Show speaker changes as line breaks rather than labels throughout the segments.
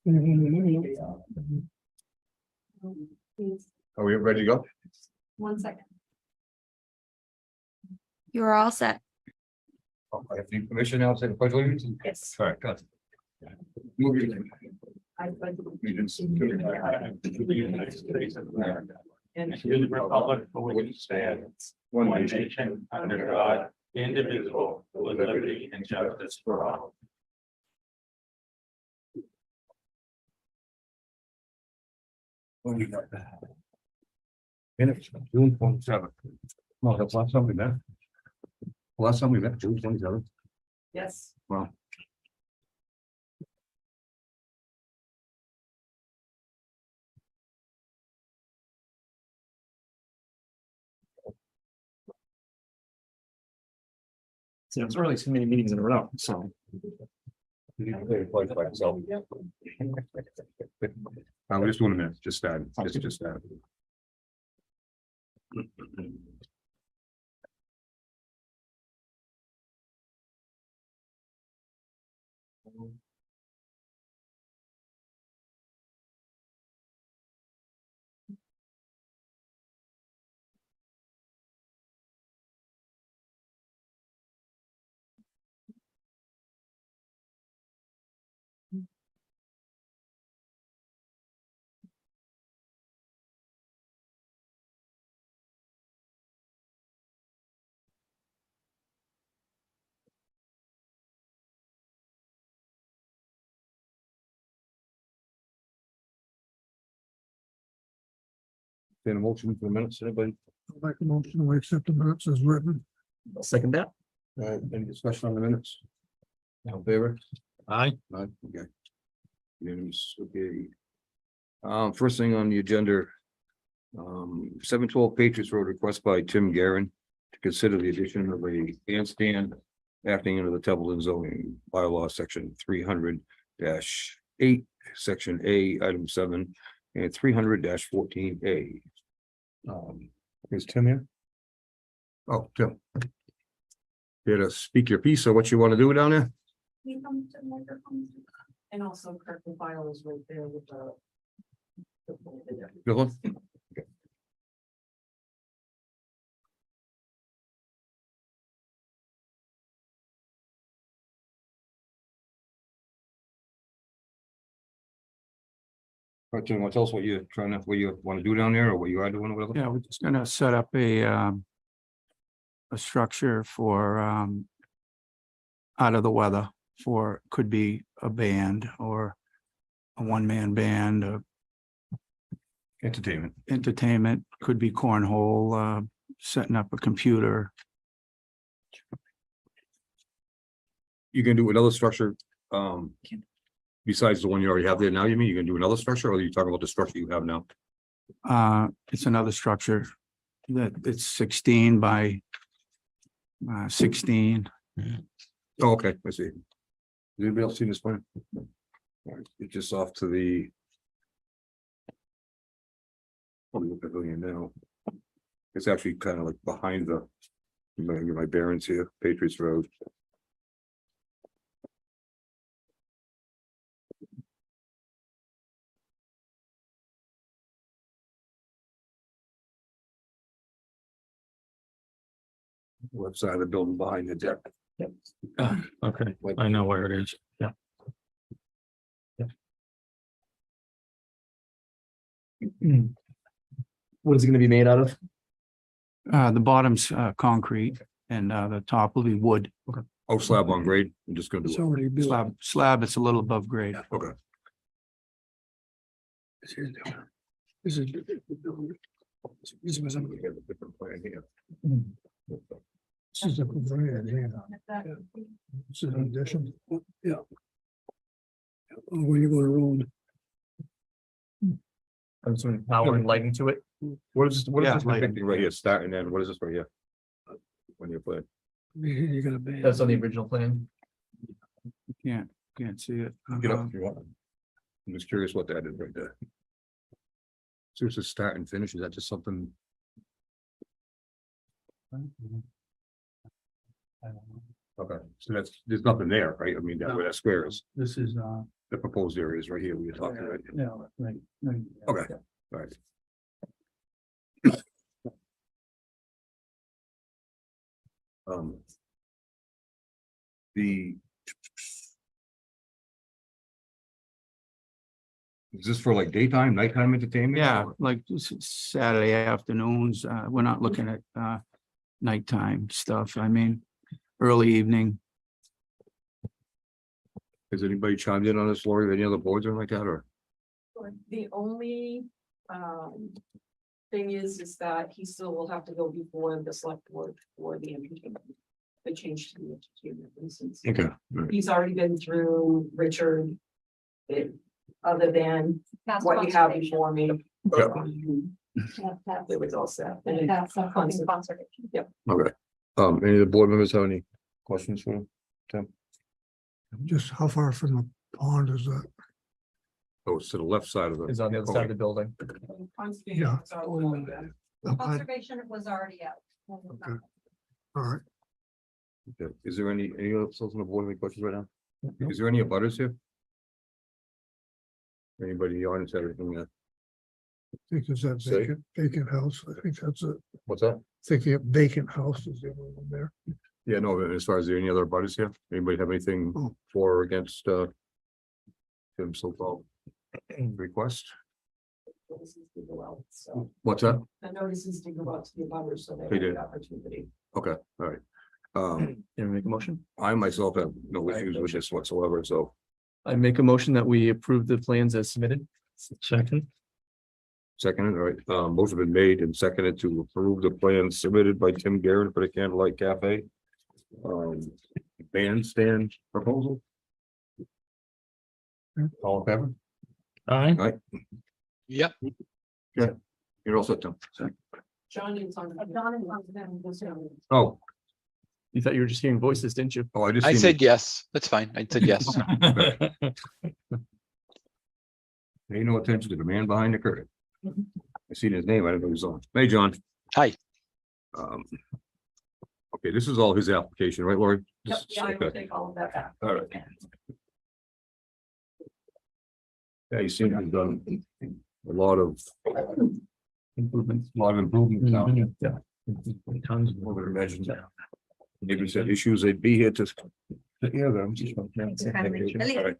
Are we ready to go?
1 second.
You're all set.
Oh, I have the permission now to say the pledge of allegiance?
Yes.
All right, good. Move your
I pledge
allegiance to the United States of America
and to the republic for which it stands,
one
one
nation,
nation, under God, indivisible, with liberty and justice for all.
Minutes, June 27th. No, that's last time we met. Last time we met, June 27th.
Yes.
Wow.
So it's really so many meetings in a row, so.
We're just doing a minute, just started, just started. Then a motion for the minutes, anybody?
I'd like a motion, we accept the minutes as written.
Second that.
All right, any discussion on the minutes? All in favor?
Aye.
Aye, okay. Unanimous, okay. First thing on the agenda. 712 Patriots Road, request by Tim Gearin to consider the addition of a bandstand acting under the Templeton Zoning Bylaws, section 300-8, section A, item 7, and 300-14A. Is Tim here? Oh, Tim. Here to speak your piece, or what you want to do down there?
Can you come to the microphone? And also Kirk, the file is right there with the.
Good one. All right, Tim, want to tell us what you're trying to, what you want to do down there, or what you are doing, or whatever?
Yeah, we're just gonna set up a structure for, out of the weather for, could be a band or a one-man band,
Entertainment.
entertainment, could be cornhole, setting up a computer.
You can do another structure, besides the one you already have there now, you mean, you can do another structure, or are you talking about the structure you have now?
It's another structure that it's 16 by 16.
Oh, okay, I see. Has anybody else seen this plan? All right, it's just off to the. Probably the pavilion now. It's actually kind of like behind the, my bearings here, Patriots Road. Left side of the building behind the deck.
Okay, I know where it is. Yeah. What is it gonna be made out of?
The bottom's concrete and the top will be wood.
Oh, slab on grade, I'm just gonna do it.
already built. Slab, it's a little above grade.
Okay.
This is.
We have a different plan here.
This is a brand, yeah. This is an addition. Yeah. Where you going around?
I'm some power and lighting to it.
What is this, what is
Yeah,
this
like-
depicting right here, start and then, what is this right here? When you play,
You got a band.
That's on the original plan.
Can't see it.
get up if you want. I'm just curious what that is right there. So it's a start and finish, is that just something? Okay, so that's, there's nothing there, right? I mean, that where that square is.
This is,
the proposed areas right here we were talking about.
Yeah, right.
Okay, all right. The. Is this for like daytime, nighttime entertainment?
Yeah,
or-
like Saturday afternoons, we're not looking at nighttime stuff. I mean, early evening.
Has anybody chimed in on this, Lori, any other boards or like that, or?
The only, thing is that he still will have to go before the select board for the entertainment. The change to the entertainment license.
Okay. all right.
He's already been through Richard. Other than what you have before me.
Yeah.
It was all set. Yep.
Okay, any of the board members have any questions for him?
Just how far from the pond is that?
Oh, it's to the left side of the.
Is on the other side of the building.
Yeah. Okay,
Conservation was already out.
Okay. All right.
Okay. Is there any else on the board, any questions right now? Is there any abutters here? Anybody in the audience have anything that,
I think it's that
Say.
vacant house. I think that's it.
what's that?
I think the vacant house is the only one there.
Yeah, no, as far as any other abutters here, anybody have anything
Oh.
for or against, him so-called request?
Notices to go out, so
What's that?
the notices to go out to the abutters, so they
They
have
did.
the opportunity.
Okay, all right.
Can we make a motion?
I myself have no issues with this whatsoever, so
I make a motion that we approve the plans as submitted.
Second,
seconded, all right, both have been made and seconded to approve the plans submitted by Tim Gearin for the Candlelight Cafe. Bandstand proposal. All in favor?
aye,
Yep.
You're all set, Tim.
John is on.
Oh,
You thought you were just hearing voices, didn't you?
I just.
I
seen
said yes. That's fine. I said yes.
Pay no attention to the man behind the curtain. I seen his name, I didn't know he was on. Hey, John.
Hi.
Okay, this is all his application, right, Lori?
Yep,
This-
yeah, I will
okay,
take all of that back.
all right. Yeah, you seem to have done a lot of
Improvements.
improvements now.
Yeah.
tons
I would imagine. Maybe said issues, they'd be here to hear them. All right.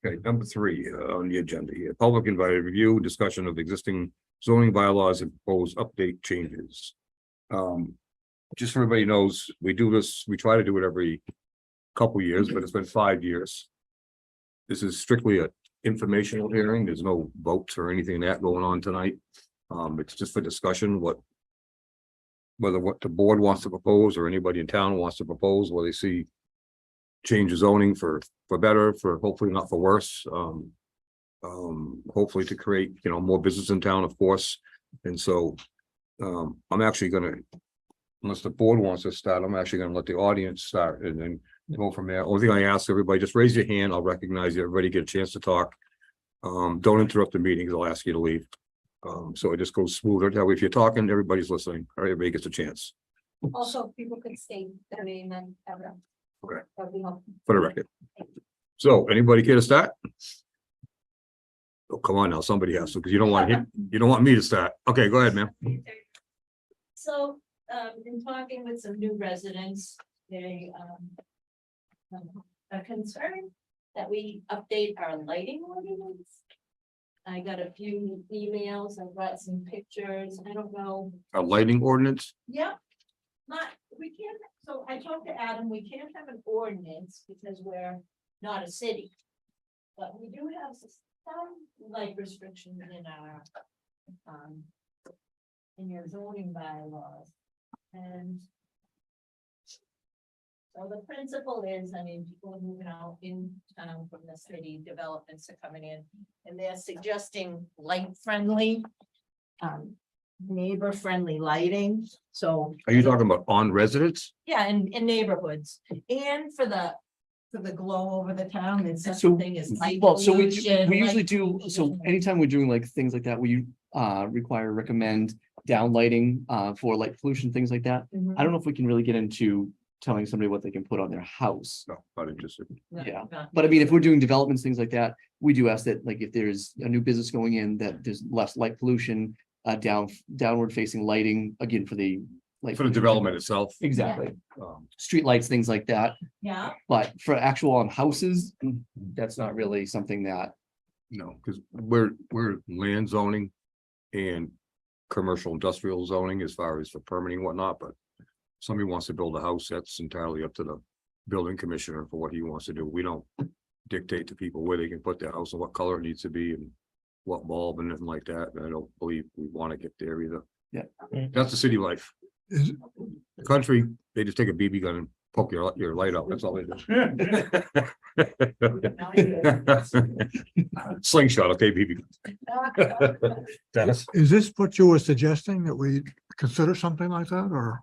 Okay, okay, number 3 on the agenda here, public invited review, discussion of existing zoning bylaws and proposed update changes. Just so everybody knows, we do this, we try to do it every couple years, but it's been 5 years. This is strictly a informational hearing. There's no votes or anything like that going on tonight. It's just for discussion, whether what the board wants to propose or anybody in town wants to propose, where they see change of zoning for better, for hopefully not for worse. Hopefully to create, more business in town, of course. And so, I'm actually gonna, unless the board wants to start, I'm actually gonna let the audience start and then go from there. Only thing I ask everybody, just raise your hand. I'll recognize you. Everybody get a chance to talk. Don't interrupt the meetings. I'll ask you to leave. So it just goes smoother. That way, if you're talking, everybody's listening. All right, everybody gets a chance
Also, people could state their name and everything.
Okay.
That'd be helpful.
for the record. So anybody care to start? Oh, come on now, somebody has to, because you don't want me to start. Okay, go ahead, ma'am.
So, in talking with some new residents, they, are concerned that we update our lighting ordinance. I got a few emails, I've got some pictures, I don't know.
A lighting ordinance?
Yep. We can't, so I talked to Adam, we can't have an ordinance because we're not a city. But we do have some light restrictions in our, in your zoning bylaws. And so the principle is, people are moving out in town from the city, developments are coming in, and they're suggesting light-friendly, neighbor-friendly lighting, so.
Are you talking about on residents?
Yeah, in neighborhoods, and for the glow over the town, there's such a
So,
thing as light
well, so
pollution,
we usually
light
do, so
pollution.
anytime we're doing like things like that, we recommend downlighting, for light pollution, things like that.
Mhm.
I don't know if we can really get into telling somebody what they can put on their house.
No, not interested.
Yeah. But I mean, if we're doing developments, things like that, we do ask that, like, if there's a new business going in, that there's less light pollution, downward facing lighting, again, for the. light
For the
pollution.
development itself.
Exactly.
Um,
Street lights, things like that.
Yeah,
But for actual on houses, that's not really something that,
no, because we're land zoning and commercial industrial zoning as far as for permitting and whatnot, but somebody wants to build a house, that's entirely up to the building commissioner for what he wants to do. We don't dictate to people where they can put their house and what color it needs to be and what bulb and anything like that. And I don't believe we want to get there either.
Yeah.
That's the city life.
Is,
The country, they just take a BB gun and poke your light out. That's all they do. Slingshot, okay, BB gun. Dennis?
is this what you were suggesting, that we consider something like that, or?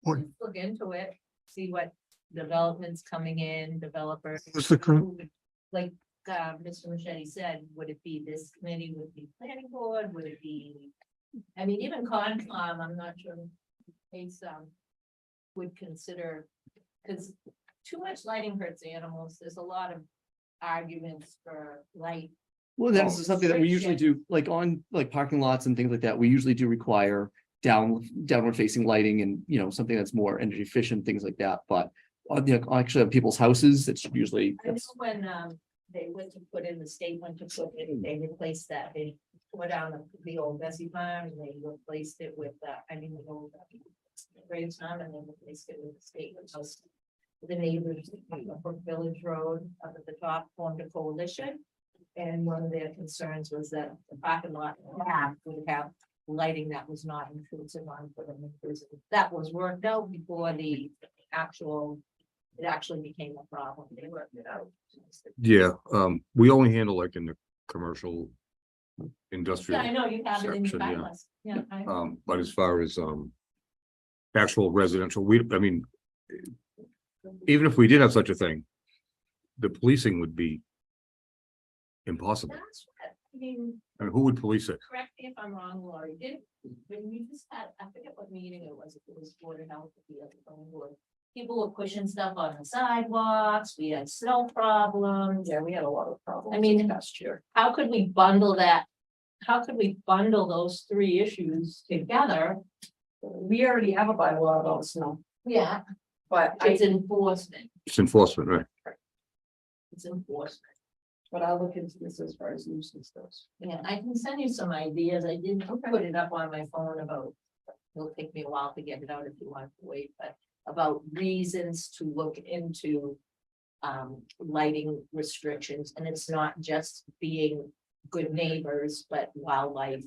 What,
look into it, see what developments coming in, developers.
What's the current-
Like, Mr. Machete said, would it be this committee, would it be planning board, would it be? I mean, even Concom, I'm not sure. It's, would consider, because too much lighting hurts animals, there's a lot of arguments for light.
well, that's something that we usually do, like on like parking lots and things like that. We usually do require downward facing lighting and, you know, something that's more energy efficient, things like that. But actually on people's houses, it's usually,
I know when, they went to put in, the state went to put in, they replaced that, they tore down the old Bessie farm, and they replaced it with, the old Gravestown, and they replaced it with the state house. The neighbors, Brook Village Road up at the top formed a coalition. And one of their concerns was that the parking lot would have lighting that was not intrusive on for them. That was worked out before the actual, it actually became a problem. They worked it out.
Yeah, we only handle like in the commercial
Yeah,
industrial.
I know you have it in your
Section, yeah.
bylaws. Yeah, I know.
But as far as actual residential, I mean, even if we did have such a thing, the policing would be impossible.
That's what, I mean,
I mean, who would police it?
correct me if I'm wrong, Lori, did, when you just had, I forget what meeting it was, if it was Board of Health, or the other phone board. People were pushing stuff on the sidewalks, we had snow problems.
Yeah, we had a lot of problems.
I mean,
last year.
How could we bundle that? How could we bundle those three issues together?
We already have a bylaw about snow,
Yeah,
but
it's enforcement,
It's enforcement, right?
it's enforcement.
but I'll look into this as far as nuisance goes.
Yeah, I can send you some ideas. I didn't put it up on my phone about. It'll take me a while to get it out if you want to wait, but about reasons to look into. Lighting restrictions, and it's not just being good neighbors, but wildlife.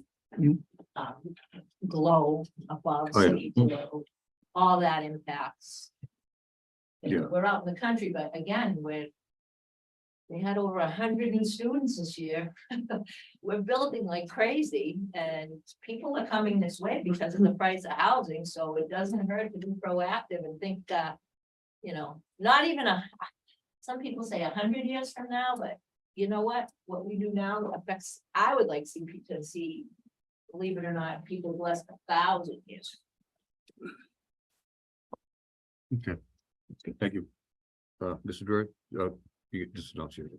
Glow above
Oh, yeah.
city glow, all that impacts. And
Yeah.
We're out in the country, but again, we had over 100 new students this year. We're building like crazy, and people are coming this way because of the price of housing, so it doesn't hurt to be proactive and think that. You know, not even some people say 100 years from now, but you know what we do now affects, I would like to see, believe it or not, people less than 1,000 years.
Okay. That's good. Thank you. Mr. Drury, you get just announce it.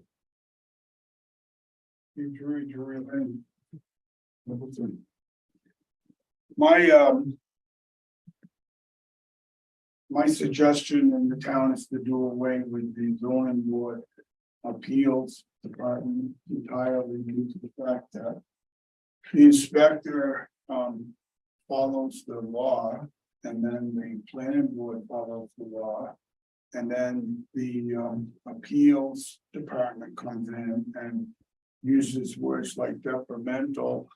My suggestion in the town is to do away with the zoning board appeals department entirely due to the fact that the inspector follows the law, and then the planning board follows the law. And then the appeals department comes in and uses words like detrimental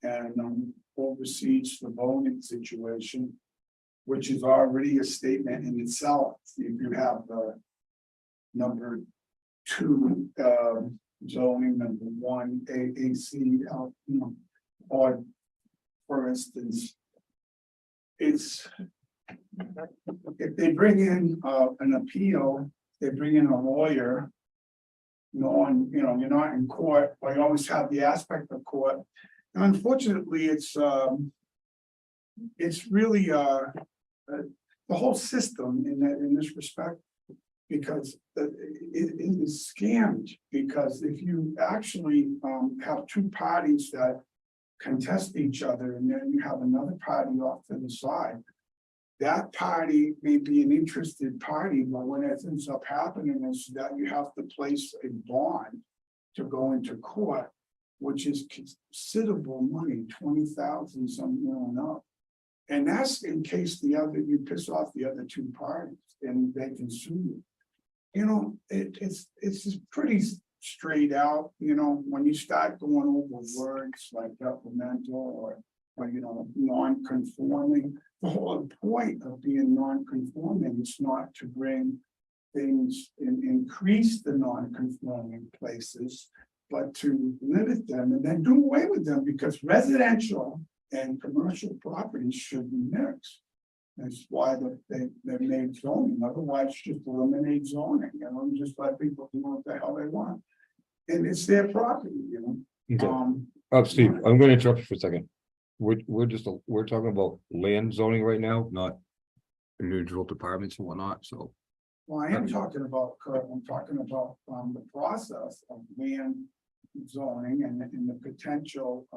and oversees the voting situation, which is already a statement in itself. If you have the number 2 zoning, number 1 AAC, or for instance, it's if they bring in an appeal, they bring in a lawyer. Knowing, you're not in court, but you always have the aspect of court. And unfortunately, it's it's really, the whole system in this respect. Because it is scammed, because if you actually, have two parties that contest each other, and then you have another party off to the side. That party may be an interested party, but when it ends up happening is that you have to place a bond to go into court, which is considerable money, 20,000, something and up. And that's in case you piss off the other two parties and they can sue you. You know, it's just pretty straight out, you know, when you start going over words like detrimental or you know, non-conforming. The whole point of being non-conforming is not to bring things and increase the non-conforming places, but to limit them and then do away with them, because residential and commercial properties should be mixed. That's why they made zoning, otherwise just eliminate zoning, you know, and just let people do what the hell they want. And it's their property, you know.
Okay. Steve, I'm gonna interrupt you for a second. We're talking about land zoning right now, not individual departments and whatnot, so.
Well, I am talking about, Kurt, I'm talking about the process of land zoning and the potential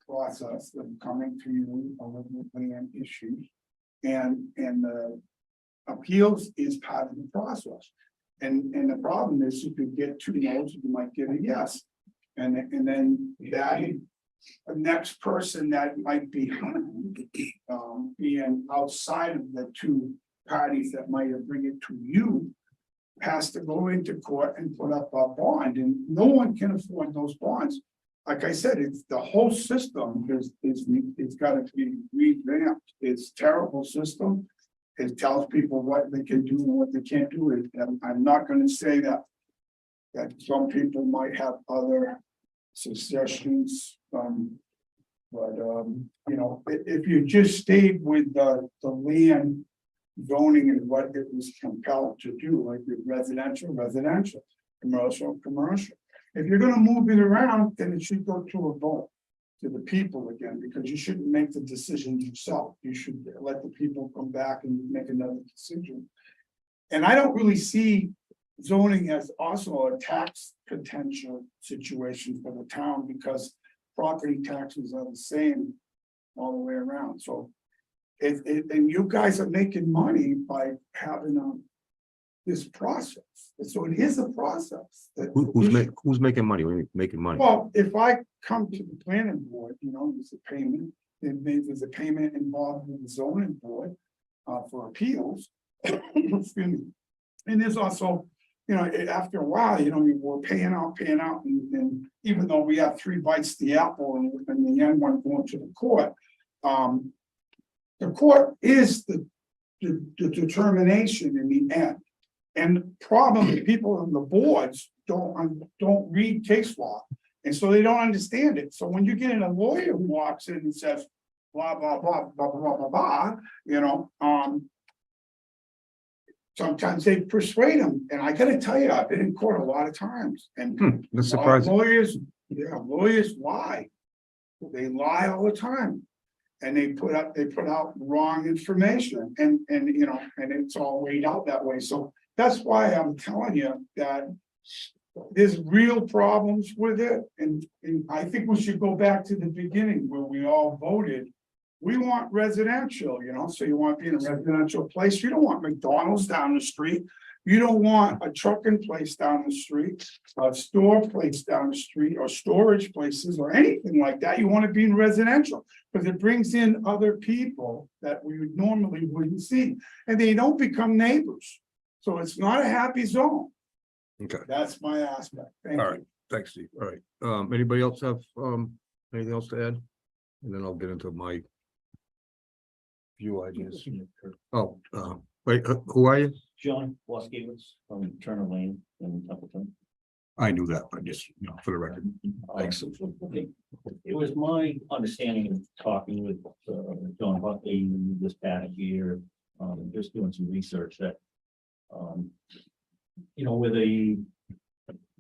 process of coming to you with land issues. And the appeals is part of the process. And the problem is, if you get two no's, you might get a yes. And then that the next person that might be being outside of the two parties that might bring it to you has to go into court and put up a bond, and no one can afford those bonds. Like I said, it's the whole system it's got to be revamped. It's a terrible system. It tells people what they can do and what they can't do. And I'm not going to say that some people might have other suggestions. But you know, if you just stayed with the land zoning and what it was compelled to do, like your residential, commercial. If you're gonna move it around, then it should go to a vote to the people again, because you shouldn't make the decision yourself. You should let the people come back and make another decision. And I don't really see zoning as also a tax potential situation for the town, because property taxes are the same all the way around. So and you guys are making money by having this process. So it is a process.
Who's making money? When you're making money?
Well, if I come to the planning board, you know, there's a payment, there's a payment involved with the zoning board for appeals. Excuse me. And there's also, you know, after a while, you know, we're paying out, and even though we have 3 bites the apple and the end one going to the court is the determination in the end. And the problem is people on the boards don't read case law, and so they don't understand it. So when you get in a lawyer who walks in and says blah blah blah blah blah blah blah, you know, sometimes they persuade them. And I got to tell you, I've been in court a lot of times, and
That's surprising.
Lawyers lie. They lie all the time. And they put out wrong information, and you know, and it's all laid out that way. So that's why I'm telling you that there's real problems with it. And I think we should go back to the beginning where we all voted. We want residential, you know, so you want to be in a residential place. You don't want McDonald's down the street. You don't want a trucking place down the street, a store place down the street, or storage places or anything like that. You want to be in residential because it brings in other people that we would normally wouldn't see, and they don't become neighbors. So it's not a happy zone.
Okay,
That's my aspect. Thank
all
you.
right, thanks, Steve. All right, anybody else have anything else to add? And then I'll get into my few ideas. Oh, wait, who are you?
John Waskiewicz from Turner Lane in Templeton.
I knew that, but just, you know, for the record. Thanks.
It was my understanding of talking with John Buckley this past year, just doing some research that, you know, where the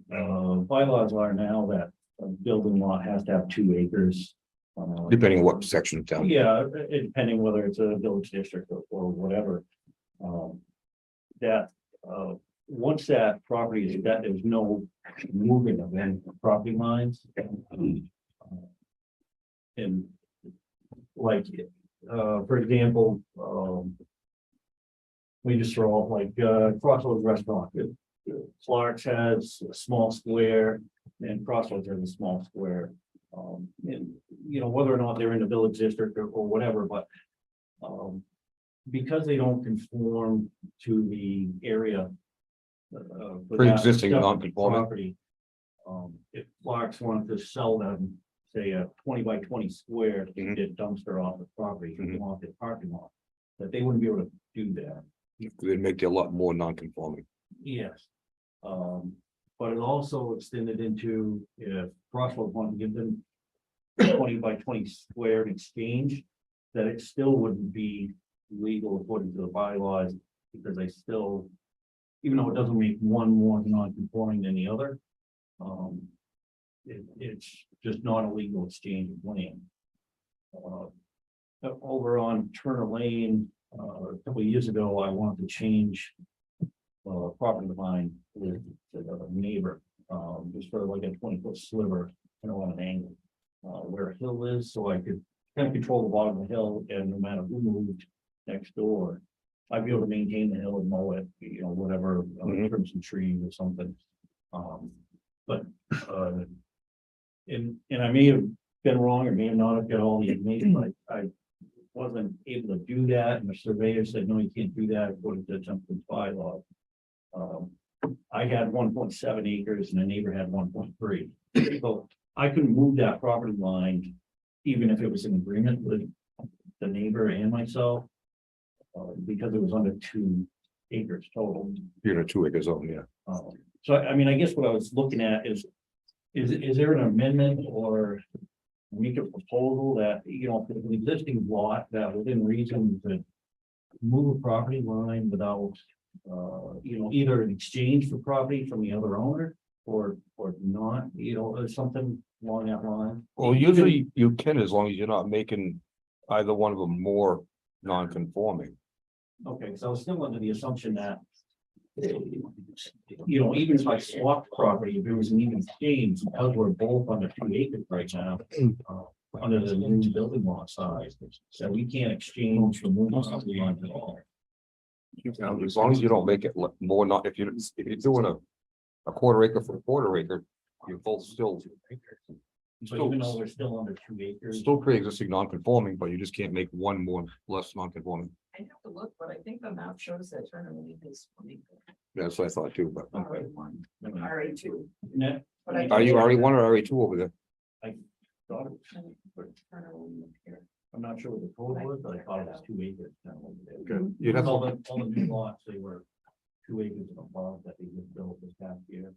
bylaws are now that a building lot has to have 2 acres
Depending on what section of town.
Yeah, depending whether it's a village district or whatever. That, once that property is, that there's no moving of any property lines. And like, for example, we just throw off like, Crossroads Restaurant. Clark's has a small square and Crossroads has a small square. And, you know, whether or not they're in the village district or whatever, but, because they don't conform to the area. For that
Pre-existing
separate
non-conforming.
property, if Clark's wanted to sell them, say, a 20 by 20 square, they
Mhm.
did dumpster off the property,
Mhm.
off the parking lot, that they wouldn't be able to do that.
They'd make it a lot more non-conforming.
Yes. But it also extended into if Crossroads wanted to give them 20 by 20 square in exchange, that it still wouldn't be legal according to the bylaws, because they still, even though it doesn't make one more non-conforming than the other, it's just not a legal exchange of land. Over on Turner Lane, a couple of years ago, I wanted to change property line with a neighbor, just for like a 20-foot sliver, you know, on an angle, where a hill is, so I could kind of control the bottom of the hill, and no matter who moved next door, I'd be able to maintain the hill and mow it, you know, whatever, trim some trees or something. But and I may have been wrong, or may have not have got all the information, but I wasn't able to do that, and the surveyor said, no, you can't do that according to Templeton bylaws. I had 1.7 acres and a neighbor had 1.3. So I couldn't move that property line, even if it was in agreement with the neighbor and myself, because it was under 2 acres total.
You're in a 2 acre zone, yeah.
So I mean, I guess what I was looking at is there an amendment or make a proposal that, you know, if an existing lot that within reason to move a property line without, you know, either in exchange for property from the other owner or not, you know, or something along that line.
Well, usually you can, as long as you're not making either one of them more non-conforming.
Okay, so I was still under the assumption that, you know, even if I swapped property, if it was an even exchange, because we're both under 2 acres right now, under the new building law size, so we can't exchange for moving property lines at all.
As long as you don't make it more not, if you're doing a quarter acre for a quarter acre, you're both still.
So even though we're still under 2 acres.
Still pre-existing non-conforming, but you just can't make one more less non-conforming.
I have to look, but I think the map shows that Turner Lane is 20.
That's what I thought too, but.
RA1, RA2.
Net,
But I
Are you RE1 or RE2 over there?
thought it was-
Turner Lane up here.
I'm not sure what the code was, but I thought it was 2 acres.
Good. You'd have
All
to,
the new lots, they were 2 acres and above that they just built this past year.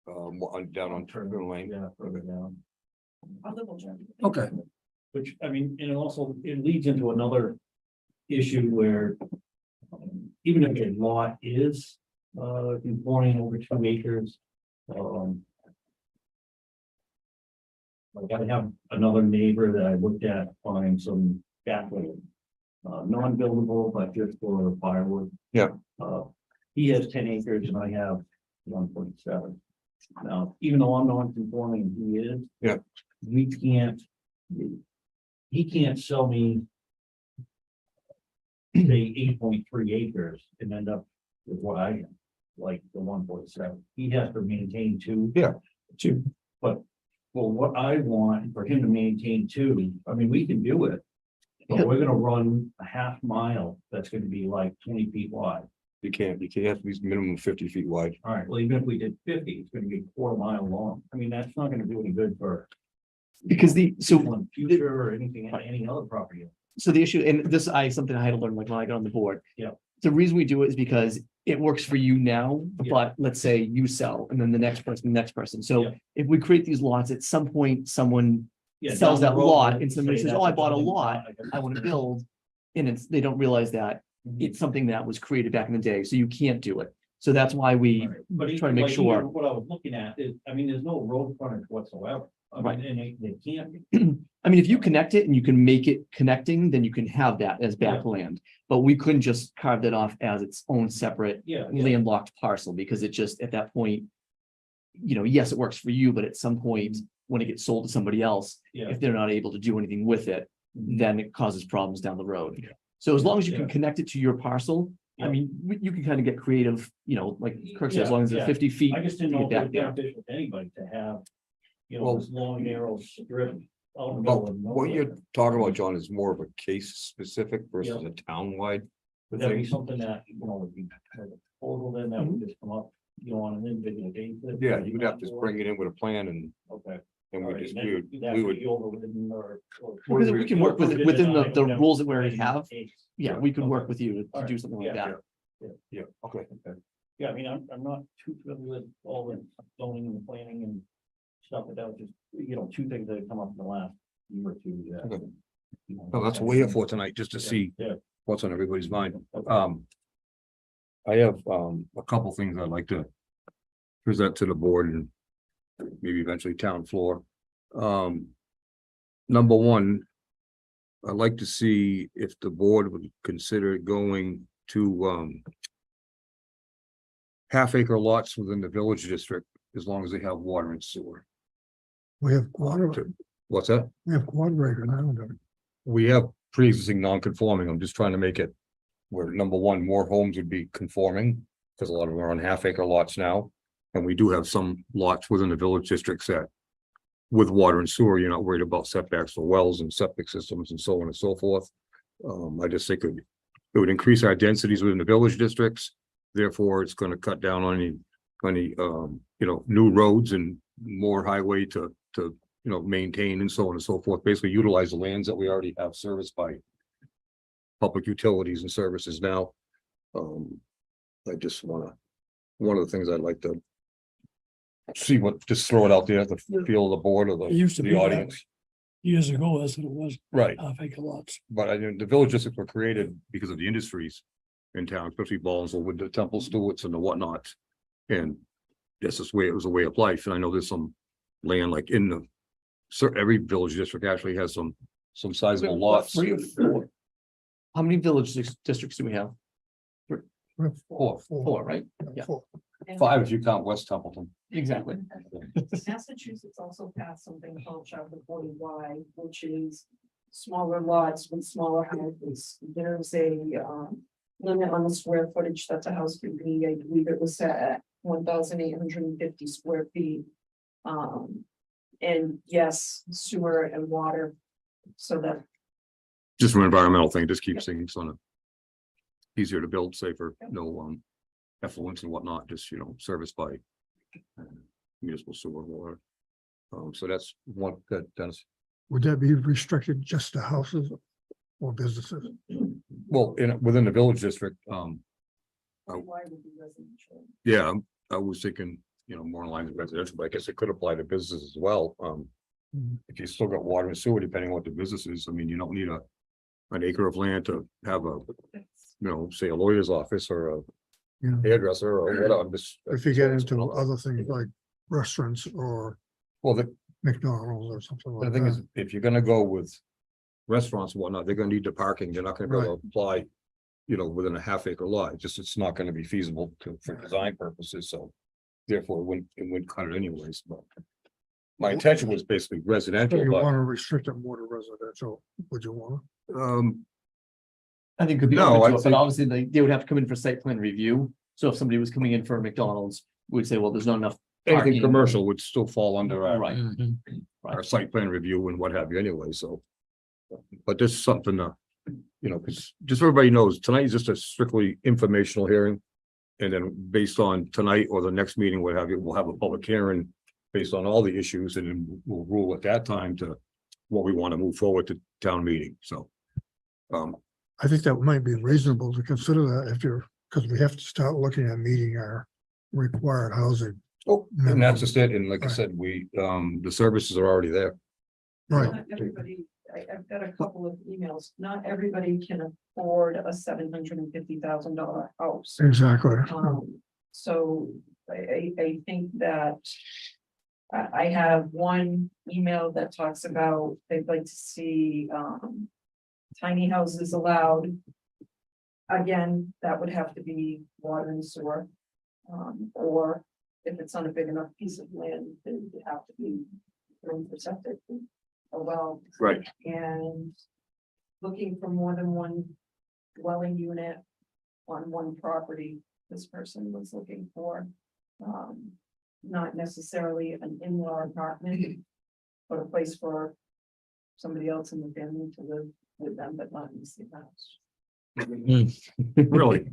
down on Turner Lane.
Yeah, further down.
I'll double check.
Okay.
Which, I mean, and also it leads into another issue where even if a lot is conforming over 2 acres, I gotta have another neighbor that I looked at find some backwood, non-buildable, but just for firewood.
Yeah.
He has 10 acres and I have 1.7. Now, even though I'm non-conforming and he is.
Yeah.
He can't sell me say 8.3 acres and end up with what I am, like the 1.7. He has to maintain 2.
Yeah.
2. But, well, what I want for him to maintain 2, I mean, we can do it. But we're gonna run a half mile, that's gonna be like 20 feet wide.
You can't have to be minimum 50 feet wide.
All right, well, even if we did 50, it's gonna be a quarter mile long. I mean, that's not gonna do any good for.
Because
One future or anything, any other property.
So the issue, and this something I had to learn like when I got on the board.
Yeah.
The reason we do it is because it works for you now,
Yeah.
but let's say you sell and then the next person. So
Yeah.
if we create these lots, at some point, someone
Yeah,
sells
down
that
the road,
lot
we'll
and somebody
say
says,
that's
oh, I
a
bought a
building
lot, I want to build. And they don't realize that it's something that was created back in the day, so you can't do it. So that's why we
Right. But
try to make
like,
sure.
even what I was looking at is, I mean, there's no road frontage whatsoever. I
Right.
mean, and they can't,
I mean, if you connect it and you can make it connecting, then you can have that as backland. But we couldn't just carve that off as its own separate
yeah.
landlocked parcel because it just, at that point, yes, it works for you, but at some point, when it gets sold to somebody else,
Yeah.
if they're not able to do anything with it, then it causes problems down the road. So as long as you can
Yeah.
connect it to your parcel, I
Yeah.
mean, you can kind of get creative, like Kirk said, as
Yeah,
long as it's
yeah.
50 feet.
I just didn't
to
know
get
if it was
back there.
beneficial to anybody to have,
Well-
this long narrow strip. out in the
Well,
middle of
what
nowhere.
you're talking about, John, is more of a case specific versus a town-wide.
Would that be
thing.
something that, would be like a proposal then that would just come up, on an individual basis?
Yeah, you'd have to bring it in with a plan
Okay.
and
All
we
right,
just,
and then that
we
could
would,
be overridden or.
Because we can work with,
Included in
within
an
the
item,
rules that we already
whatever
have.
the case.
Yeah, we can work
Okay.
with you to
Alright,
do something like
yeah,
that.
yeah, okay.
Yeah, I mean, I'm not too familiar with all the zoning and planning and stuff, but that was just, two things that have come up in the last year or two. that,
Okay. No, that's what we're here for tonight, just to see
Yeah.
what's on everybody's mind.
Okay.
I have, a couple things I'd like to present to the board and maybe eventually town floor. Number one, I'd like to see if the board would consider going to, half-acre lots within the village district, as long as they have water and sewer.
We have water,
What's that?
we have quarter acre now, don't we?
We have pre-existing non-conforming. I'm just trying to make it where, number one, more homes would be conforming, because a lot of them are on half-acre lots now. And we do have some lots within the village districts that with water and sewer, you're not worried about setbacks for wells and septic systems and so on and so forth. I just think it would increase our densities within the village districts. Therefore, it's going to cut down on any new roads and more highway to maintain and so on and so forth. Basically utilize the lands that we already have serviced by public utilities and services now. I just one of the things I'd like to see just throw it out there, the feel of the board or
It used to be
the
that
audience.
Years ago, as it was,
Right.
acre lots.
But I think the village districts were created because of the industries in town, especially Ballsville with the Temple Stewarts and the whatnot. And that's just the way it was a way of life. And I know there's some land like every village district actually has some sizable lots.
3 or 4. How many village districts do we have?
We have
Four.
4, right? Yeah.
4.
And
5 if you count West Templeton.
Exactly.
Massachusetts also passed something called Chapter 40Y, which is smaller lots with smaller houses. There's a limit on the square footage that the house can be. I believe it was set at 1,850 square feet. And yes, sewer and water, so that
Just an environmental thing, just keeps things on easier to build, safer, no effluents and whatnot, just serviced by municipal sewer water. So that's one that Dennis.
Would that be restricted just to houses or businesses?
Well, within the village district,
why would be residential.
yeah, I was thinking, more in line with residential, but I guess it could apply to business as well. If you still got water and sewer, depending on what the business is, I mean, you don't need an acre of land to have say a lawyer's office or a
You know,
hairdresser or whatever. I'm just.
if you get into other things like restaurants or
Well, the
McDonald's or something like
thing is,
that.
if you're gonna go with restaurants and whatnot, they're gonna need the parking. They're not gonna be able to apply, within a half-acre lot. It's not gonna be feasible for design purposes, so therefore it wouldn't cut it anyways, but my intention was basically
So
residential,
you
but,
want to restrict it more to residential, would you want?
I think it could be,
No,
open to
I'd
it, but
say-
obviously they would have to come in for site plan review. So if somebody was coming in for a McDonald's, we'd say, well, there's not enough.
anything
parking.
commercial would still fall under
Right.
our site plan review and what have you anyway, so. But this is something because just so everybody knows, tonight is just a strictly informational hearing. And then based on tonight or the next meeting, what have you, we'll have a public hearing based on all the issues and then we'll rule at that time to what we want to move forward to town meeting, so.
I think that might be reasonable to consider that if because we have to start looking at meeting our required housing.
Oh, and that's just it, and like I
Right.
said, the services are already there.
Right,
Not everybody, I've got a couple of emails, not everybody can afford a $750,000 house.
exactly.
So I think that I have one email that talks about they'd like to see, tiny houses allowed. Again, that would have to be water and sewer. Or if it's on a big enough piece of land, it would have to be room for septic. Oh, well.
Right.
And looking for more than one dwelling unit on one property, this person was looking for. Not necessarily an in-law apartment, but a place for somebody else in the family to live with them, but not in the same house.
Really?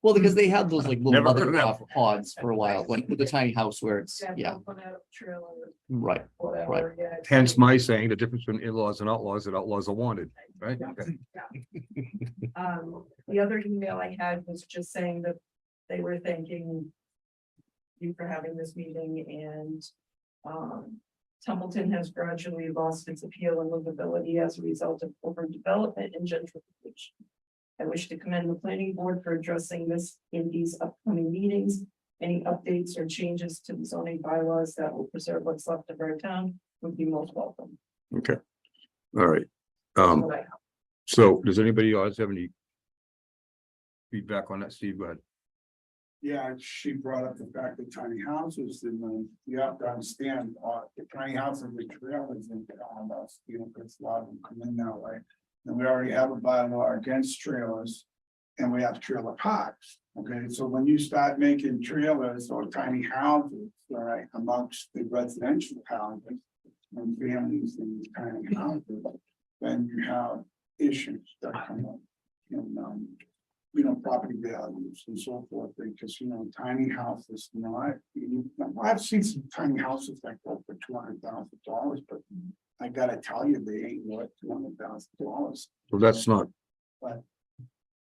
Well, because they had those like little
Never heard
mother
of that.
off pods for a while, like with the tiny house where it's, yeah,
they'll put out a trailer,
right.
whatever, yeah.
Hence my saying the difference between in-laws and outlaws, that outlaws are wanted, right? Okay.
The other email I had was just saying that they were thanking you for having this meeting and, Templeton has gradually lost its appeal and livability as a result of overdevelopment and gentrification. I wish to commend the planning board for addressing this in these upcoming meetings. Any updates or changes to the zoning bylaws that will preserve what's left of our town would be most welcome.
Okay. All right.
That's what I have.
So does anybody else have any feedback on that, Steve? Go ahead.
Yeah, she brought up the fact that tiny houses, and you have to understand, the tiny houses with trailers in town, us, you know, because a lot of them come in that way. And we already have a bylaw against trailers, and we have trailer parks, okay? So when you start making trailers or tiny houses, all right, amongst the residential houses and families in tiny houses, then you have issues that come up. And, you know, property values and so forth, because, you know, tiny houses, you know, I've seen some tiny houses that go for $200,000, but I gotta tell you, they ain't worth $200,000.
Well, that's not,
But,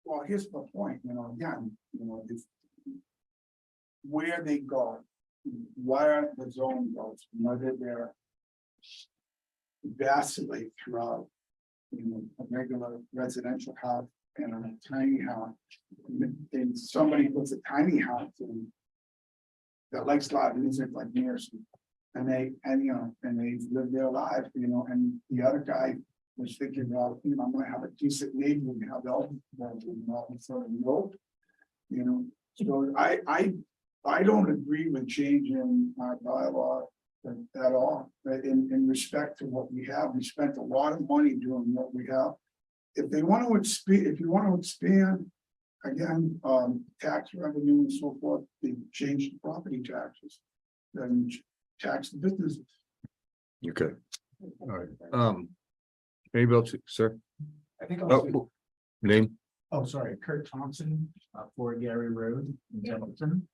well, here's the point, you know, again, you know, if where they go, where the zone goes, whether they're vacillate throughout, you know, a regular residential house and a tiny house, and somebody puts a tiny house in that likes loud music like yours, and they live their life, you know, and the other guy was thinking, well, you know, I'm gonna have a decent neighborhood, and have all, you know, sort of nope, you know, so I don't agree with changing our bylaw at all, in respect to what we have. We spent a lot of money doing what we have. If they want to expand, if you want to expand, again, tax revenue and so forth, they change the property taxes. Then tax the businesses.
okay. All right. Anybody else, sir?
I think
Oh, name?
oh, sorry, Kurt Thompson, for Gary Road in Templeton.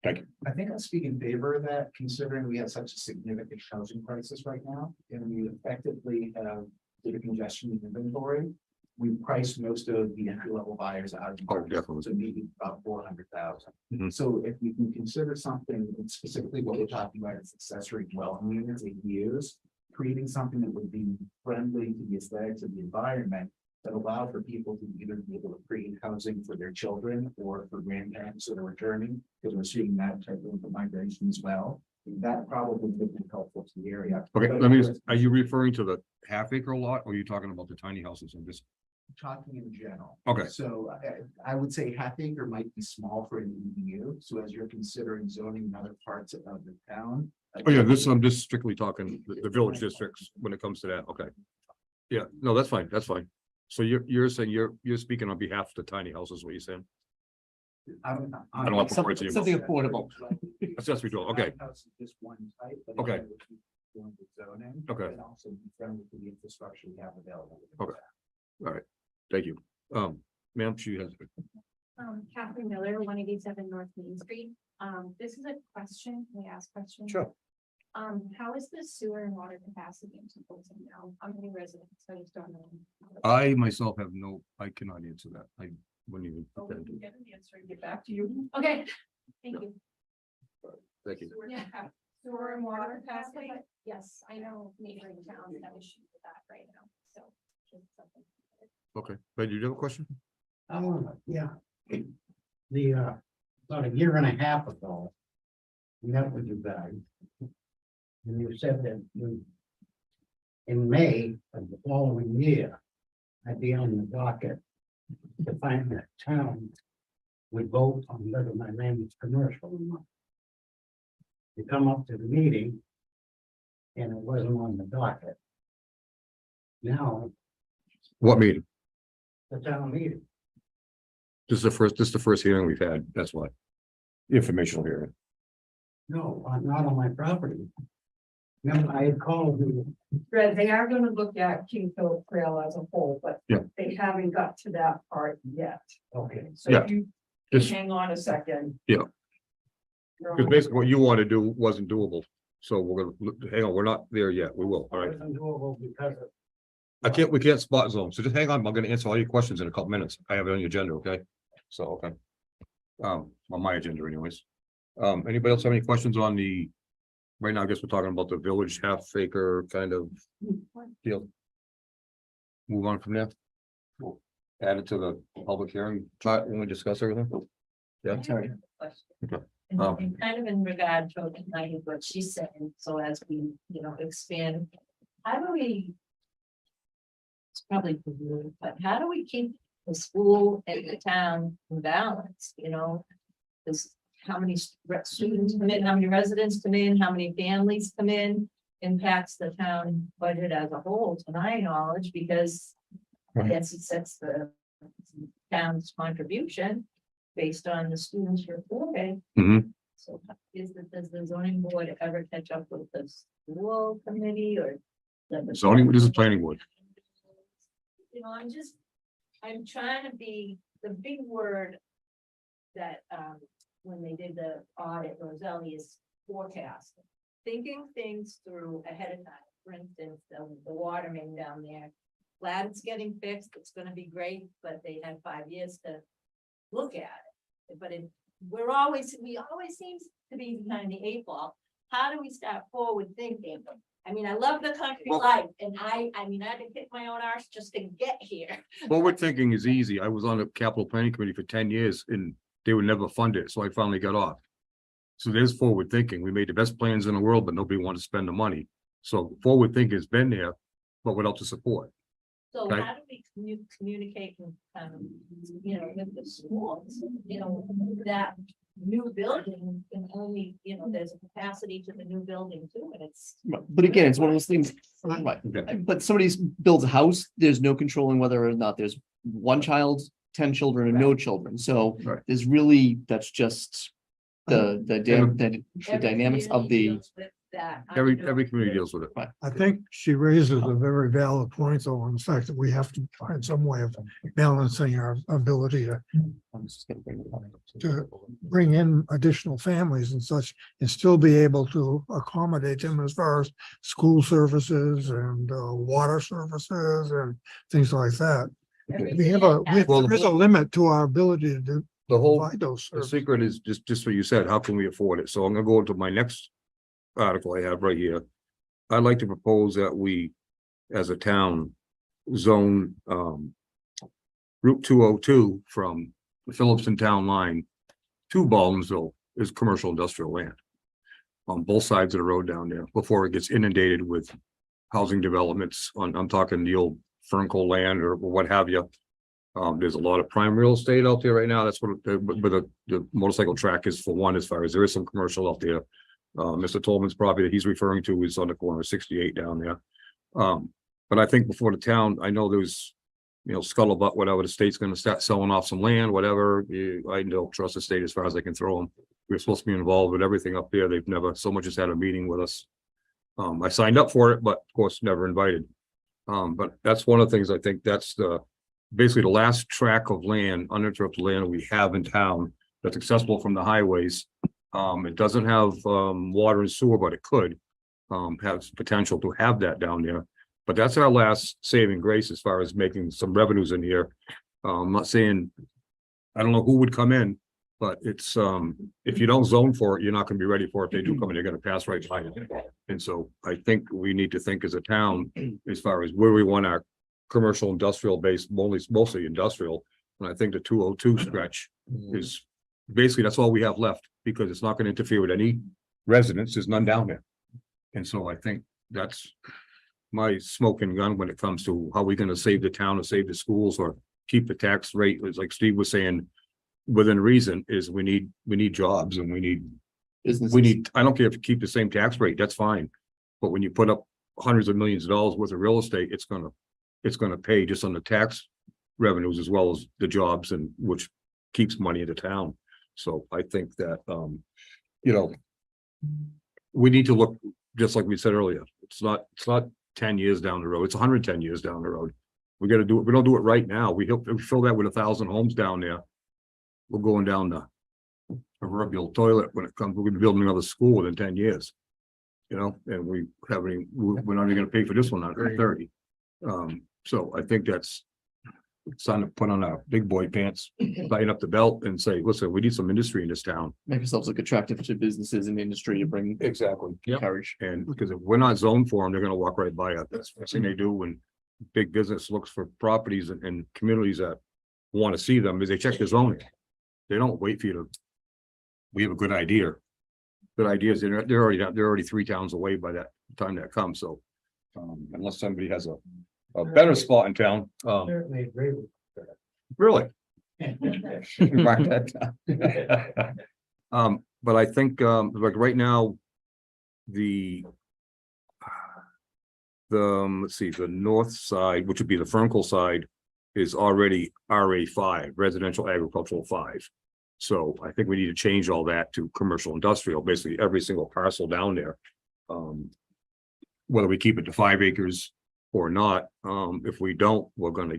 Thank you.
I think I'll speak in favor of that, considering we have such a significant housing crisis right now, and we effectively have data congestion in inventory. We priced most of the entry level buyers out of the
Oh,
market,
definitely.
so maybe about 400,000.
Mhm.
So if we can consider something, and specifically what we're talking about is accessory dwelling units, ADUs, creating something that would be friendly to the aesthetics of the environment, that allow for people to either be able to create housing for their children or for grandparents that are returning, because we're seeing that type of migration as well. That probably would be helpful to the area.
Okay,
But
let me,
if
are you referring to the half acre lot, or are you talking about the tiny houses? I'm just,
talking in general.
okay,
So I would say half acre might be small for an EDU. So as you're considering zoning in other parts of the town.
oh yeah, this, I'm just strictly talking the village districts when it comes to that, okay. Yeah, no, that's fine, that's fine. So you're saying you're speaking on behalf of the tiny houses, what you're saying? I don't want to put words in your mouth.
Something affordable.
Accessory dwelling, okay,
House is just one type. but
Okay.
it would be going with zoning,
Okay.
And also be friendly to the infrastructure we have available.
Okay. all right, thank you. Ma'am, she has,
Catherine Miller, 187 North Main Street. This is a question. Can we ask questions?
Sure.
How is the sewer and water capacity in Templeton now? How many residents? I just don't know.
I myself have no, I cannot answer that, I wouldn't even.
Oh,
put
we
that
can
into-
get an answer and get back to you.
Okay, thank you.
Thank you.
Yeah. Sewer and water capacity? Yes, I know neighboring towns have issues with that right now, so. just something.
Okay, but you have a question?
Yeah. The, about a year and a half ago, we met with you guys. And you said that you, in May of the following year, I'd be on the docket to find that town would vote on whether my land is commercial or not. You come up to the meeting and it wasn't on the docket. Now,
What meeting?
the town meeting,
This is the first hearing we've had, that's why. Informational hearing.
no, not on my property. No, I had called you.
Fred, they are gonna look at King Philip Trail as a whole, but
Yeah.
they haven't got to that part yet.
Okay.
So
Yeah.
if you
Just,
hang on a second.
Yeah.
You're
because
on-
basically what you want to do wasn't doable. So we're gonna, hang on, we're not there yet. We will, all right.
Wasn't doable because of.
We can't spot zone, so just hang on, I'm gonna answer all your questions in a couple minutes. I have it on your agenda, okay? So, okay. On my agenda anyways. Anybody else have any questions on the? Right now, I guess we're talking about the village half acre kind of deal. Move on from there. We'll add it to the public hearing, when we discuss everything. Yeah,
Sorry.
Okay.
And kind of in regard to what she's saying, so as we, expand, how do we? It's probably, for you, but how do we keep the school and the town in balance, Because how many students come in, how many residents come in, how many families come in, impacts the town budget as a whole, to my knowledge, because
Right.
yes, it sets the town's contribution based on the students reported.
Mhm.
So does the zoning board ever catch up with the school committee or?
Zoning, this is planning board.
I'm trying to be, the big word that, when they did the audit, Roselli, is forecast. Thinking things through ahead of time, for instance, the water main down there. Glad it's getting fixed, it's gonna be great, but they had 5 years to look at it. But we always seems to be behind the 8 ball. How do we start forward thinking? I mean, I love the country
Well-
life, and I had to kick my own arse just to get here.
Forward thinking is easy. I was on the capital planning committee for 10 years and they would never fund it, so I finally got off. So there's forward thinking. We made the best plans in the world, but nobody wanted to spend the money. So forward thinking has been there, but without the support.
So
Right.
how do we communicate with, with the schools, that new building can only, there's a capacity to the new building too, and it's.
But again, it's one of those things, right,
Okay.
but somebody builds a house, there's no controlling whether or not there's one child, 10 children, or no children, so
Right.
there's really, that's just the dynamics of the.
Every community deals with it.
I think she raises a very valid point though, on the fact that we have to find some way of balancing our ability to bring in additional families and such, and still be able to accommodate them as far as school services and water services and things like that. We have there is a limit to our ability to
The whole,
provide those
the
services.
secret is just what you said, how can we afford it? So I'm gonna go into my next article I have right here. I'd like to propose that we, as a town, zone, Route 202 from the Phillipston Town Line to Baldwinsville is commercial industrial land. On both sides of the road down there, before it gets inundated with housing developments I'm talking the old Fernco land or what have you. There's a lot of prime real estate out there right now. That's what the motorcycle track is for one, as far as there is some commercial out there. Mr. Tolman's property that he's referring to is on the corner of 68 down there. But I think before the town, I know there's, scuttlebutt, whatever, the state's gonna start selling off some land, whatever. I don't trust the state as far as I can throw them. We're supposed to be involved with everything up there. They've never so much as had a meeting with us. I signed up for it, but of course, never invited. But that's one of the things I think that's basically the last tract of land, uninterrupted land we have in town that's accessible from the highways. It doesn't have water and sewer, but it could has potential to have that down there. But that's our last saving grace as far as making some revenues in here. I'm not saying, I don't know who would come in, but it's if you don't zone for it, you're not gonna be ready for it. If they do come in, they're gonna pass right by it. And so I think we need to think as a town as far as where we want our commercial industrial base, mostly industrial. And I think the 202 stretch is basically, that's all we have left, because it's not gonna interfere with any residents. There's none down there. And so I think that's my smoking gun when it comes to how we're gonna save the town or save the schools or keep the tax rate, is like Steve was saying, within reason, is we need jobs and we need, I don't care if you keep the same tax rate, that's fine. But when you put up hundreds of millions of dollars worth of real estate, it's gonna pay just on the tax revenues as well as the jobs, and which keeps money in the town. So I think that, you know, we need to look, just like we said earlier, it's not 10 years down the road, it's 110 years down the road. We gotta do it, we don't do it right now, we fill that with 1,000 homes down there. We're going down the proverbial toilet when it comes, we're gonna be building another school within 10 years. You know, and we're not even gonna pay for this one under 30. So I think that's, it's time to put on our big boy pants, tighten up the belt and say, listen, we need some industry in this town.
Make ourselves look attractive to businesses and industry to bring
Exactly.
encourage.
And because if we're not zoned for them, they're gonna walk right by it. That's the first thing they do when big business looks for properties and communities that want to see them, is they check the zoning. They don't wait for you to, we have a good idea. Good ideas, they're already 3 towns away by that time that comes, so. Unless somebody has a better spot in town,
Certainly agree with
really.
that.
Mark that down. But I think, like right now, the let's see, the north side, which would be the Fernkel side, is already RA5, residential agricultural 5. So I think we need to change all that to commercial industrial, basically every single parcel down there. Whether we keep it to 5 acres or not, if we don't, we're gonna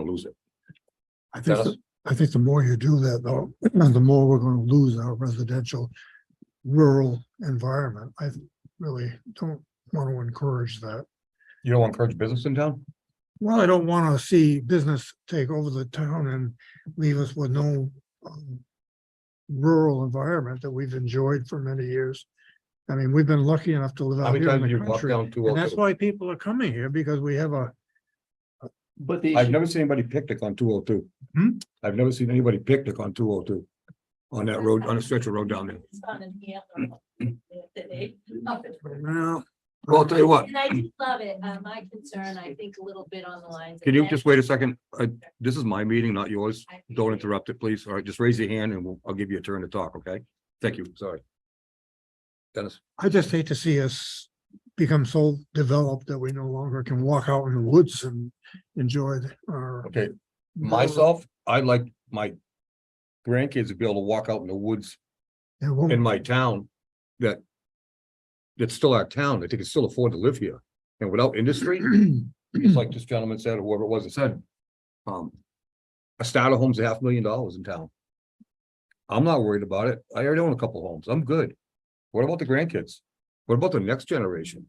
lose it.
I think the more you do that, though, the more we're gonna lose our residential rural environment. I really don't want to encourage that.
You don't encourage business in town?
Well, I don't want to see business take over the town and leave us with no rural environment that we've enjoyed for many years. I mean, we've been lucky enough to live
How
out
many
here in
times
the
have you walked
country,
down
and that's
202?
why people are coming here, because we have a,
But they
I've never seen anybody picnic on 202.
Hmm?
I've never seen anybody picnic on 202. On that road, on a stretch of road down there.
It's not in here.
well,
Well, I'll tell you what,
And I do love it. My concern, I think a little bit on the lines. of
can you
that-
just wait a second? This is my meeting, not yours. Don't interrupt it, please. All right, just raise your hand and I'll give you a turn to talk, okay? Thank you, sorry. Dennis,
I just hate to see us become so developed that we no longer can walk out in the woods and enjoy our.
okay, myself, I like my grandkids to be able to walk out in the woods
Yeah, well,
in my town that's still our town, that they can still afford to live here. And without industry, it's like this gentleman said, or whoever it was that said, a starter home's $500,000 in town. I'm not worried about it. I already own a couple homes. I'm good. What about the grandkids? What about the next generation?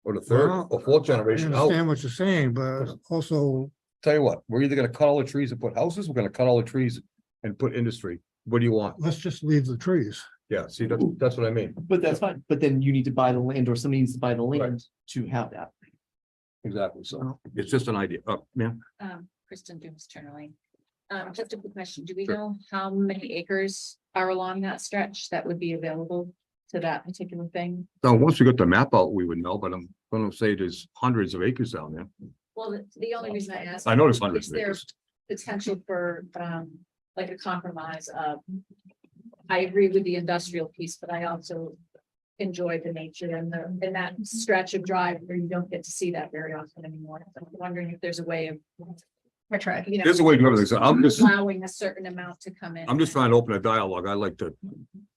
Or the third
Well,
or fourth
I
generation out?
understand what you're saying, but also,
Tell you what, we're either gonna cut all the trees and put houses, we're gonna cut all the trees and put industry. What do you want?
let's just leave the trees.
Yeah, see, that's what I mean.
But that's fine. But then you need to buy the land, or somebody needs to buy the land to have that.
Exactly. So it's just an idea. Yeah.
Kristen Dooms Turnerly. Just a quick question. Do we
Sure.
know how many acres are along that stretch that would be available to that particular thing?
So once we get the map out, we would know, but I'm gonna say there's hundreds of acres down there.
Well, the only reason I asked.
I know there's hundreds
Is
of
there
acres.
potential for, like a compromise of, I agree with the industrial piece, but I also enjoy the nature and that stretch of drive where you don't get to see that very often anymore. So I'm wondering if there's a way of, you know,
There's a way to do everything. So
allowing a certain amount to come in.
I'm just trying to open a dialogue. I like to.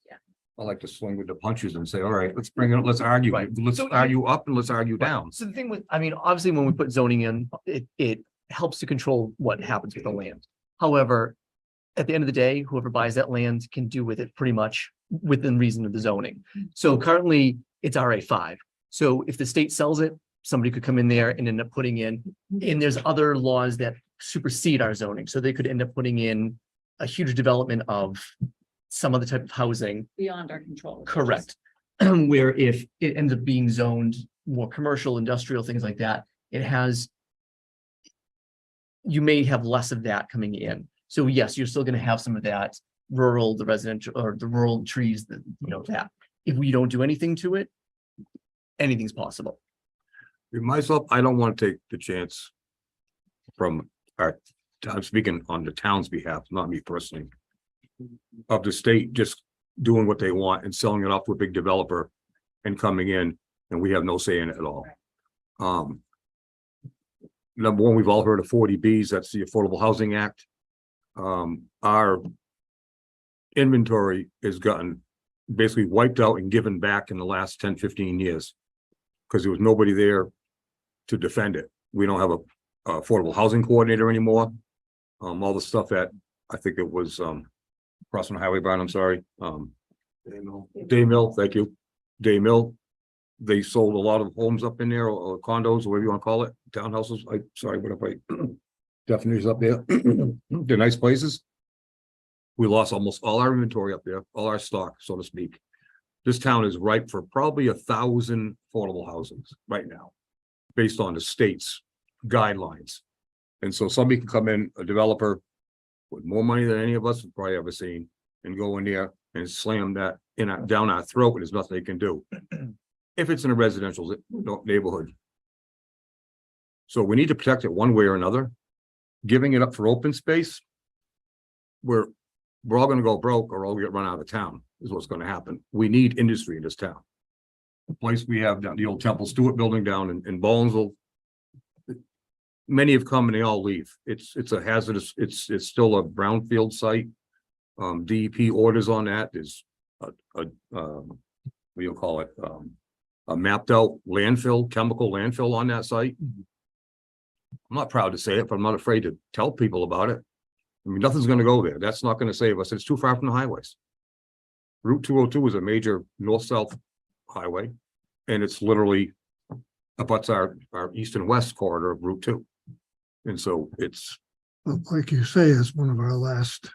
Yeah.
I like to swing with the punches and say, all right, let's bring it, let's argue.
Right.
Let's
So-
argue up and let's argue down.
So the thing with, I mean, obviously, when we put zoning in, it helps to control what happens with the land. However, at the end of the day, whoever buys that land can do with it pretty much within reason of the zoning. So currently, it's RA5. So if the state sells it, somebody could come in there and end up putting in, and there's other laws that supersede our zoning. So they could end up putting in a huge development of some other type of housing.
Beyond our control.
Correct. Where if it ends up being zoned more commercial, industrial, things like that, it has. You may have less of that coming in. So yes, you're still gonna have some of that rural, the residential or the rural trees that, that. If we don't do anything to it, anything's possible.
Myself, I don't want to take the chance from I'm speaking on the town's behalf, not me personally, of the state just doing what they want and selling it off to a big developer and coming in, and we have no say in it at all. Number one, we've all heard of 40Bs, that's the Affordable Housing Act. Our inventory has gotten basically wiped out and given back in the last 10, 15 years. Because there was nobody there to defend it. We don't have a affordable housing coordinator anymore. All the stuff that, I think it was, Crossing Highway Barn, I'm sorry. Day Mill, thank you. Day Mill. They sold a lot of homes up in there, or condos, or whatever you want to call it, townhouses. Sorry, what if I definitions up there? They're nice places. We lost almost all our inventory up there, all our stock, so to speak. This town is ripe for probably 1,000 affordable houses right now, based on the state's guidelines. And so somebody can come in, a developer with more money than any of us have probably ever seen, and go in there and slam that down our throat, and there's nothing they can do. If it's in a residential neighborhood. So we need to protect it one way or another. Giving it up for open space, we're all gonna go broke or all get run out of town, is what's gonna happen. We need industry in this town. The place we have down, the old Temple Stewart building down in Ballsville. Many have come and they all leave. It's a hazardous, it's still a brownfield site. DEP orders on that. There's what do you call it? A mapped out landfill, chemical landfill on that site. I'm not proud to say it, but I'm not afraid to tell people about it. I mean, nothing's gonna go there. That's not gonna save us. It's too far from the highways. Route 202 is a major north-south highway, and it's literally abuts our east and west corridor of Route 2. And so it's,
Like you say, it's one of our last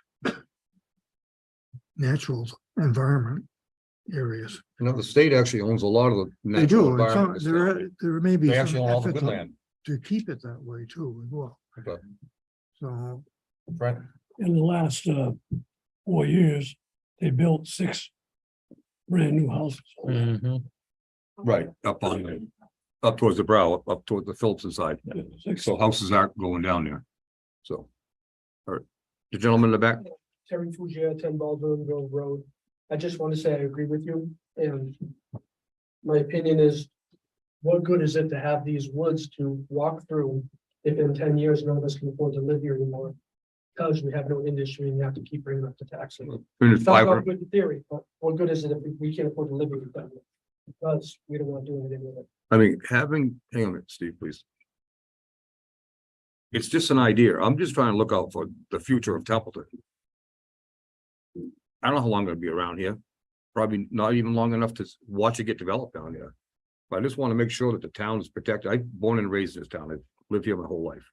natural environment areas.
you know, the state actually owns a lot of the.
They
natural
do.
environment in this town.
There may be
They actually
some
own all the
effort
good land.
to keep it that way too as well.
Okay.
So
Right.
In the last 4 years, they built 6 brand new houses.
Right, up towards the brow, up towards the Phillipson side. So houses aren't going down there. So. All right, the gentleman in the back.
Terry Fugia, 10 Baldwinville Road. I just want to say I agree with you, and my opinion is, what good is it to have these woods to walk through if in 10 years none of us can afford to live here anymore? Because we have no industry and you have to keep bringing up the taxes.
And it's
It's not
500
good in theory, but what good is it if we can't afford to live here? Because we don't want to do anything with it.
I mean, hang on a minute, Steve, please. It's just an idea. I'm just trying to look out for the future of Templeton. I don't know how long I'm gonna be around here. Probably not even long enough to watch it get developed down there. But I just want to make sure that the town is protected. I'm born and raised in this town. I've lived here my whole life.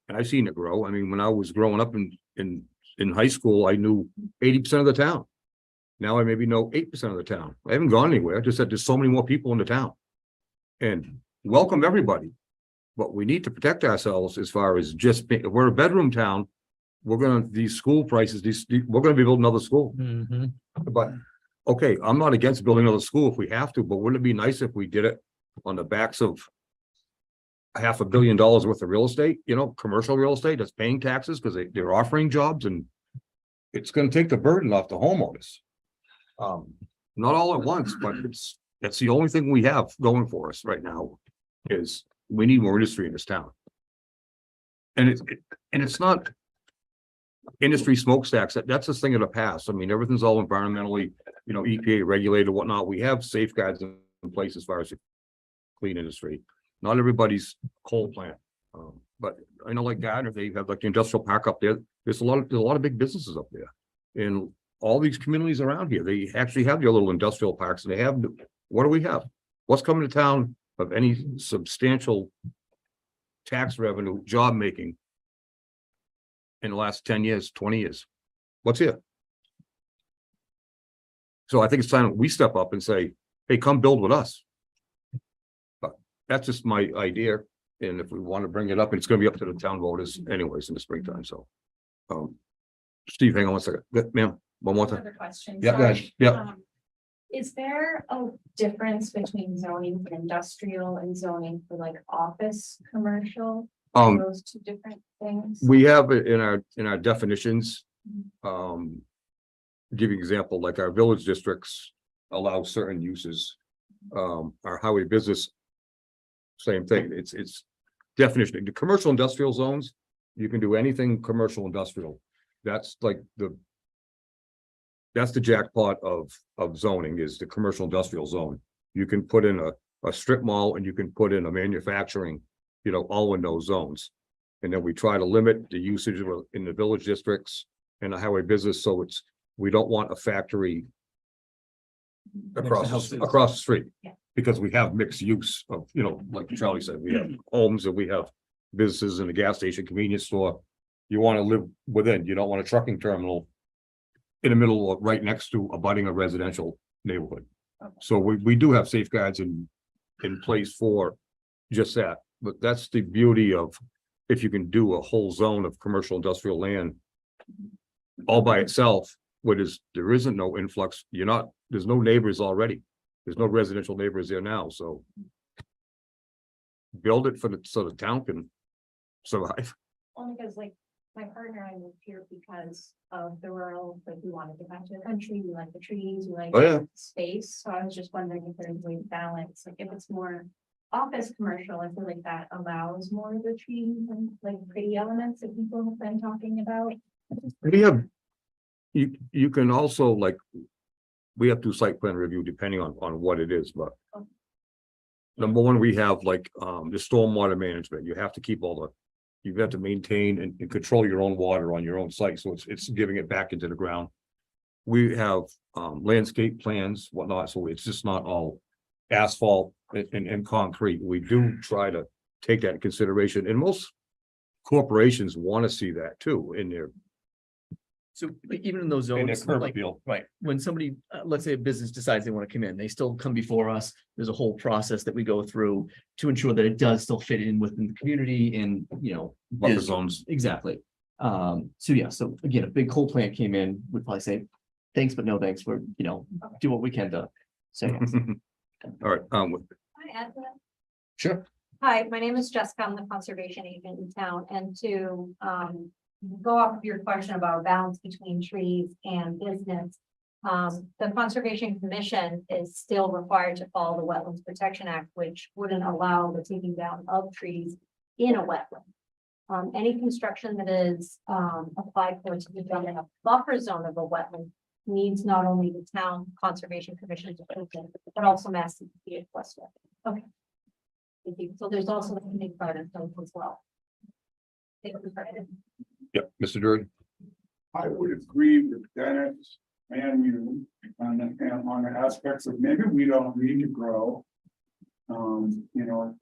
And I've seen it grow. I mean, when I was growing up in high school, I knew 80% of the town. Now I maybe know 8% of the town. I haven't gone anywhere, just that there's so many more people in the town. And welcome everybody. But we need to protect ourselves as far as just being, if we're a bedroom town, we're gonna, these school prices, we're gonna be building another school. But, okay, I'm not against building another school if we have to, but wouldn't it be nice if we did it on the backs of $500 million worth of real estate, you know, commercial real estate that's paying taxes because they're offering jobs, and it's gonna take the burden off the homeowners. Not all at once, but that's the only thing we have going for us right now is we need more industry in this town. And it's not industry smokestacks. That's this thing of the past. I mean, everything's all environmentally, you know, EPA regulated, whatnot. We have safeguards in place as far as the clean industry. Not everybody's coal plant. But I know like Gardner, they have like the industrial park up there. There's a lot of big businesses up there. And all these communities around here, they actually have their little industrial parks, and they have, what do we have? What's coming to town of any substantial tax revenue, job making in the last 10 years, 20 years? What's here? So I think it's time we step up and say, hey, come build with us. But that's just my idea. And if we want to bring it up, it's going to be up to the town voters anyways in the springtime. So, Steve, hang on one second. Ma'am, one more time.
Another question.
Yeah, go ahead.
Sorry.
Yeah.
Is there a difference between zoning for industrial and zoning for like office, commercial? Are those two different things?
We have it in our definitions. Give you an example, like our village districts allow certain uses. Our highway business. Same thing, it's definition, the commercial industrial zones, you can do anything commercial industrial. That's like that's the jackpot of zoning is the commercial industrial zone. You can put in a strip mall and you can put in a manufacturing, you know, all in those zones. And then we try to limit the usage in the village districts and the highway business, so we don't want a factory across the street.
Yeah.
Because we have mixed use of, you know, like Charlie said, we have homes and we have businesses and a gas station, convenience store. You want to live within, you don't want a trucking terminal in the middle of right next to abutting a residential neighborhood. So we do have safeguards in place for just that, but that's the beauty of if you can do a whole zone of commercial industrial land all by itself, there isn't no influx, there's no neighbors already. There's no residential neighbors there now, so build it so the town can survive.
Only because like my partner and I moved here because of the rural, like we wanted to go back to the country, we like the trees, we like
Oh, yeah.
space. So I was just wondering if there's a way to balance, like if it's more office commercial, I feel like that allows more of the trees and like pretty elements that people have been talking about.
We have, you can also like, we have to site plan review depending on what it is, but. Number one, we have like, the stormwater management, you have to keep you have to maintain and control your own water on your own site, so it's giving it back into the ground. We have, landscape plans, whatnot, so it's just not all asphalt and concrete. We do try to take that in consideration, and most corporations want to see that too in their
So like, even in those
in their
zones,
curb
like,
appeal.
right, when somebody, let's say a business decides they want to come in, they still come before us. There's a whole process that we go through to ensure that it does still fit in within the community and, you know.
Buffer
is-
zones.
Exactly. So yeah, so again, a big coal plant came in, we'd probably say, thanks, but no thanks, we're, you know, do what we can to say.
All right,
Can I add to that?
Sure.
Hi, my name is Jessica. I'm the conservation agent in town, and to go off of your question about balance between trees and business. The Conservation Commission is still required to follow the Wetlands Protection Act, which wouldn't allow the taking down of trees in a wetland. Any construction that is applied for to be done in a buffer zone of a wetland needs not only the town Conservation Commission to approve it, but also Mass DEP of Westwood. Okay. Thank you. So there's also the big part of those as well. Thank you for it.
Yep, Mr. Drury.
I would agree with Dennis and you on the aspects of maybe we don't need to grow. You know,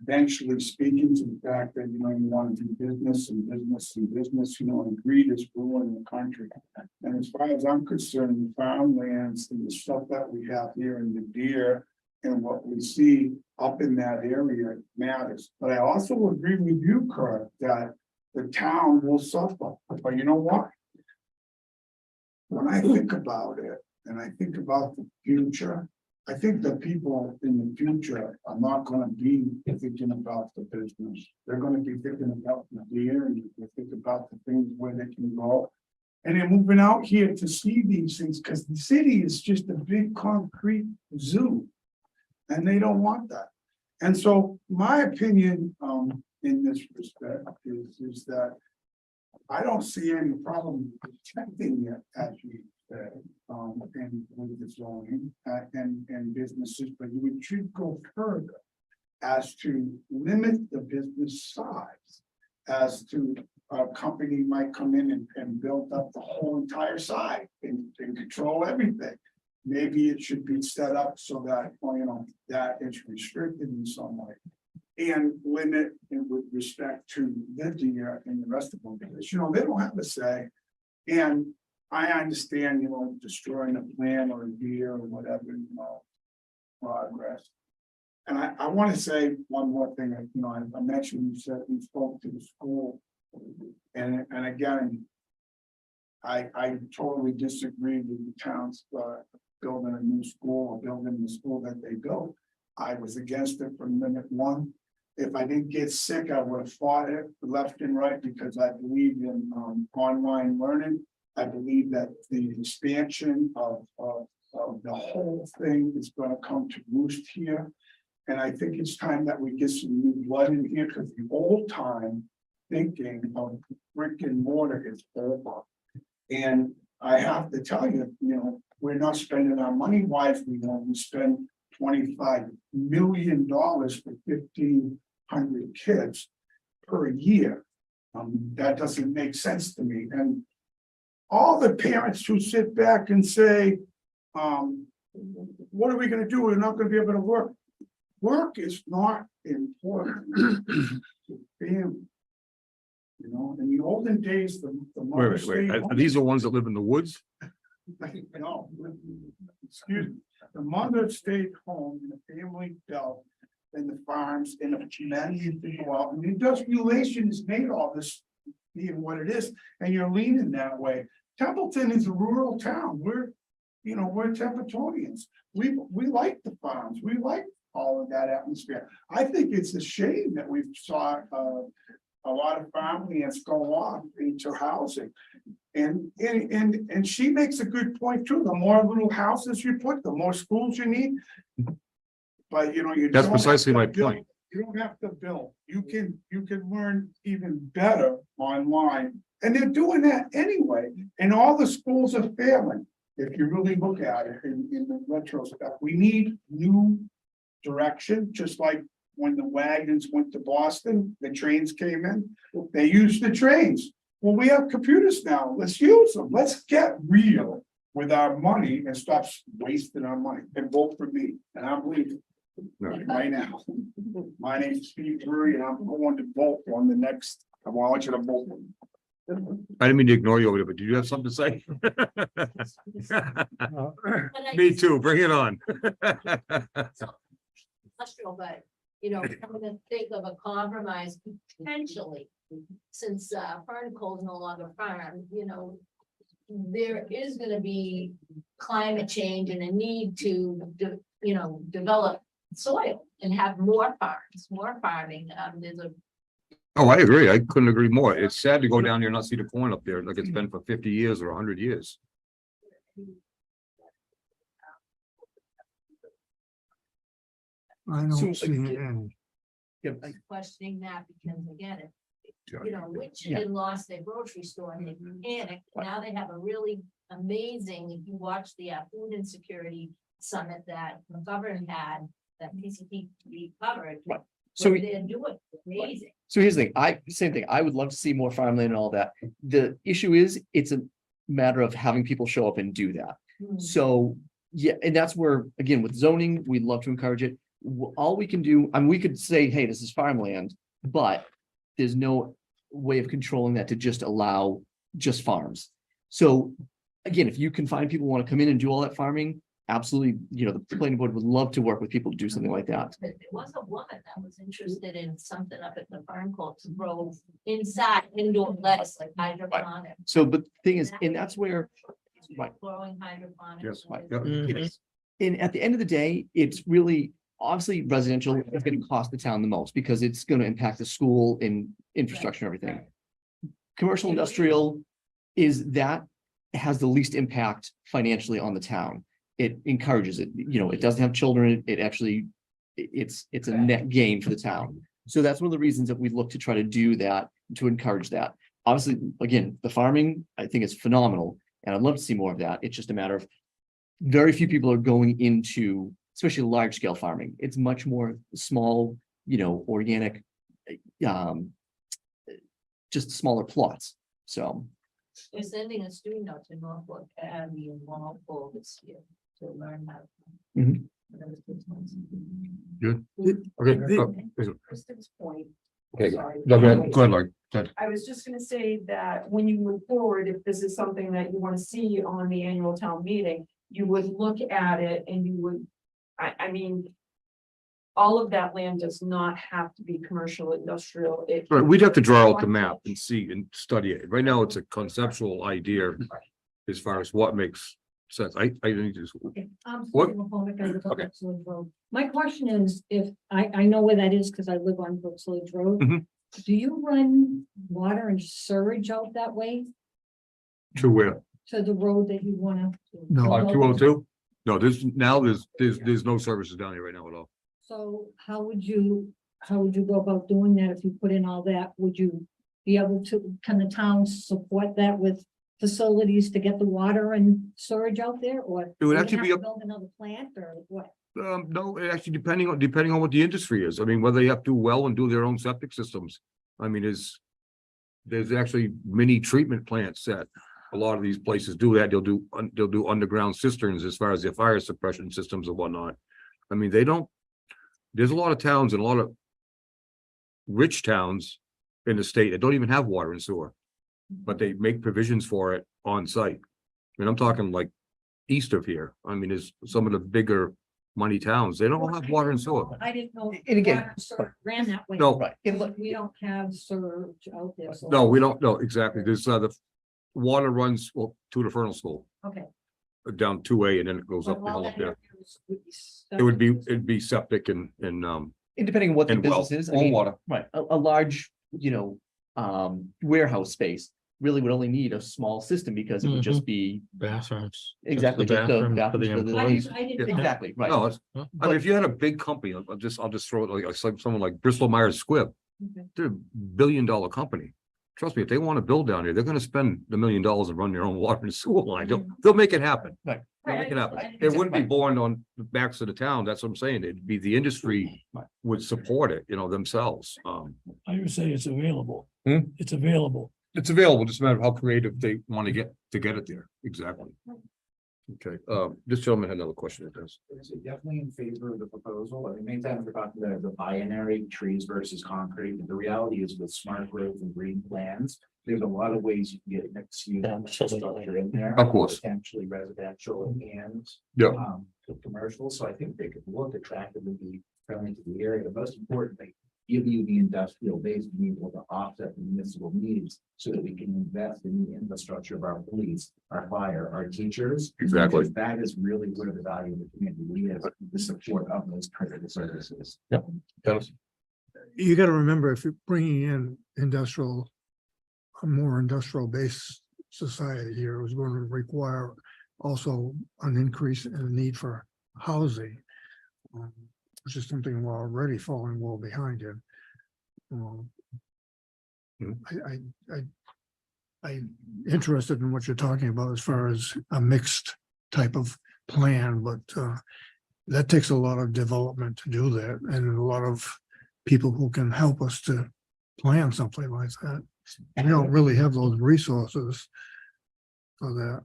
eventually speaking to the fact that, you know, you want to do business and business and business, you know, and greed is ruining the country. And as far as I'm concerned, the farmlands and the stuff that we have here in the deer and what we see up in that area matters. But I also agree with you, Kurt, that the town will suffer. But you know what? When I think about it, and I think about the future, I think the people in the future are not gonna be thinking about the business. They're gonna be thinking about the deer and they think about the things where they can go. And they're moving out here to see these things because the city is just a big concrete zoo. And they don't want that. And so my opinion in this respect is that I don't see any problem protecting it as you said, and with the zoning and businesses, but you should go further as to limit the business size, as to a company might come in and build up the whole entire site and control everything. Maybe it should be set up so that, well, you know, that is restricted in some way. And limit it with respect to the deer and the rest of them, because, you know, they don't have a say. And I understand, you know, destroying a plant or a deer or whatever, you know, progress. And I want to say one more thing, you know, I mentioned you said you spoke to the school. And again, I totally disagree with the town's building a new school or building the school that they built. I was against it from minute one. If I didn't get sick, I would have fought it left and right because I believe in online learning. I believe that the expansion of the whole thing is going to come to roost here. And I think it's time that we get some new blood in here because the old time thinking of brick and mortar is over. And I have to tell you, we're not spending our money wisely. We spend $25 million for 1,500 kids per year. That doesn't make sense to me. And all the parents who sit back and say, what are we going to do? We're not going to be able to work. Work is not important to family. In the olden days, the mother
Wait.
stayed
Are
home.
these the ones that live in the woods?
No, excuse me. The mother stayed home and the family built in the farms and the men used to go out and industrialization has made all this being what it is. And you're leaning that way. Templeton is a rural town. We're Templetonians. We like the farms. We like all of that atmosphere. I think it's a shame that we've saw a lot of farmlands go off into housing. And she makes a good point too. The more little houses you put, the more schools you need. But you
That's
don't
precisely
have
my
to build-
point.
You don't have to build. You can learn even better online. And they're doing that anyway. And all the schools are failing. If you really look at it in the retrospect, we need new direction, just like when the wagons went to Boston, the trains came in, they used the trains. Well, we have computers now. Let's use them. Let's get real with our money and stop wasting our money and vote for me. And I'm leaving right now. My name's Steve Drury and I'm going to vote on the next. I want you to vote.
I didn't mean to ignore you over there, but did you have something to say? Me too, bring it on.
Industrial, but, I'm gonna think of a compromise potentially, since Fernicole no longer farmed, there is gonna be climate change and a need to, develop soil and have more farms, more farming. There's a
Oh, I agree. I couldn't agree more. It's sad to go down there and not see the corn up there like it's been for 50 years or 100 years.
I
So,
don't see any.
questioning that because again, Rich
Yeah.
had lost their grocery store and they panicked. Now they have a really amazing, if you watch the food insecurity summit that McGovern had, that PCP covered.
Right.
So
So,
they're doing amazing.
so here's the thing, same thing, I would love to see more farmland and all that. The issue is, it's a matter of having people show up and do that. So, yeah, and that's where, again, with zoning, we'd love to encourage it. All we can do, we could say, hey, this is farmland, but there's no way of controlling that to just allow just farms. So again, if you can find people who want to come in and do all that farming, absolutely, the planning board would love to work with people to do something like that.
There was a woman that was interested in something up at the farm called to grow inside indoor lettuce, like hydroponic.
So, but the thing is, and that's where, right.
Growing hydroponics.
Yes,
with-
yep.
Yes. And at the end of the day, it's really, obviously, residential is going to cost the town the most because it's going to impact the school and infrastructure and everything. Commercial industrial has the least impact financially on the town. It encourages it, it doesn't have children, it actually, it's a net gain for the town. So that's one of the reasons that we look to try to do that, to encourage that. Obviously, again, the farming, I think is phenomenal, and I'd love to see more of that. It's just a matter of very few people are going into, especially large scale farming. It's much more small, organic, just smaller plots. So,
They're sending a student out to Norfolk Academy in Walpole this year to learn how.
Mhm.
Good. Okay.
Kristen's point.
Okay.
Sorry.
Go ahead, Lloyd. Go ahead.
I was just gonna say that when you move forward, if this is something that you want to see on the annual town meeting, you would look at it and you would, I mean, all of that land does not have to be commercial, industrial. It
Right, we'd have to draw out the map and see and study it. Right now, it's a conceptual idea as far as what makes sense. I need to,
What?
Okay.
My question is, if, I know where that is because I live on Brooksledge Road.
Mhm.
Do you run water and sewage out that way
to where?
to the road that you wanna?
No.
202? No, there's no services down here right now at all.
So how would you go about doing that if you put in all that? Would you be able to, can the town support that with facilities to get the water and storage out there, or?
It would
do you
actually
have
be
to
up,
Build another plant or what?
no, it actually depending on what the industry is. I mean, whether they have to do well and do their own septic systems. I mean, there's actually mini treatment plants that a lot of these places do that. They'll do underground cisterns as far as their fire suppression systems and whatnot. I mean, there's a lot of towns and a lot of rich towns in the state that don't even have water and sewer, but they make provisions for it on site. And I'm talking like east of here. I mean, there's some of the bigger money towns, they don't have water and sewer.
I didn't know.
And again,
water and sewer ran that way.
No.
Right.
We don't have surge out there. so-
No, we don't, no, exactly. There's the water runs, well, to the Fernal School,
Okay.
down 2A, and then it goes up the
Well,
hill
that
up there.
area
It'd be septic and
And depending on what the
and well,
business is, I
all
mean,
water.
right, a large, warehouse space really would only need a small system because it would just be
Bathrooms.
exactly
Just
just
the
the
bathrooms for the
bathrooms for the-
employees.
I didn't.
Exactly, right.
No, it's,
Huh?
I mean, if you had a big company, I'll just throw it like someone like Bristol Myers Squibb.
Okay.
They're $1 billion company. Trust me, if they want to build down here, they're gonna spend $1 million and run their own water and sewer line. They'll make it happen.
Right.
They'll make it happen.
Right.
It wouldn't be born on the backs of the town. That's what I'm saying. It'd be the industry would support it, themselves.
I would say it's available.
Hmm?
It's available.
It's available, just a matter of how creative they want to get it there. Exactly. Okay, this gentleman had another question. It does.
Definitely in favor of the proposal. I mean, many times we're talking about the binary trees versus concrete, but the reality is with smart growth and green plans, there's a lot of ways you can get mixed use infrastructure in there.
Of course.
Potentially residential and
Yeah.
commercial, so I think they could look attractively be friendly to the area, but most importantly, give you the industrial base to be able to offset the municipal needs so that we can invest in the infrastructure of our police, our fire, our teachers.
Exactly.
Because that is really where the value of the community we have the support of those critical services.
Dennis?
You gotta remember, if you're bringing in a more industrial based society here, is going to require also an increase in the need for housing. Which is something we're already falling well behind in. I'm interested in what you're talking about as far as a mixed type of plan, but that takes a lot of development to do that, and a lot of people who can help us to plan something like that. We don't really have those resources for that.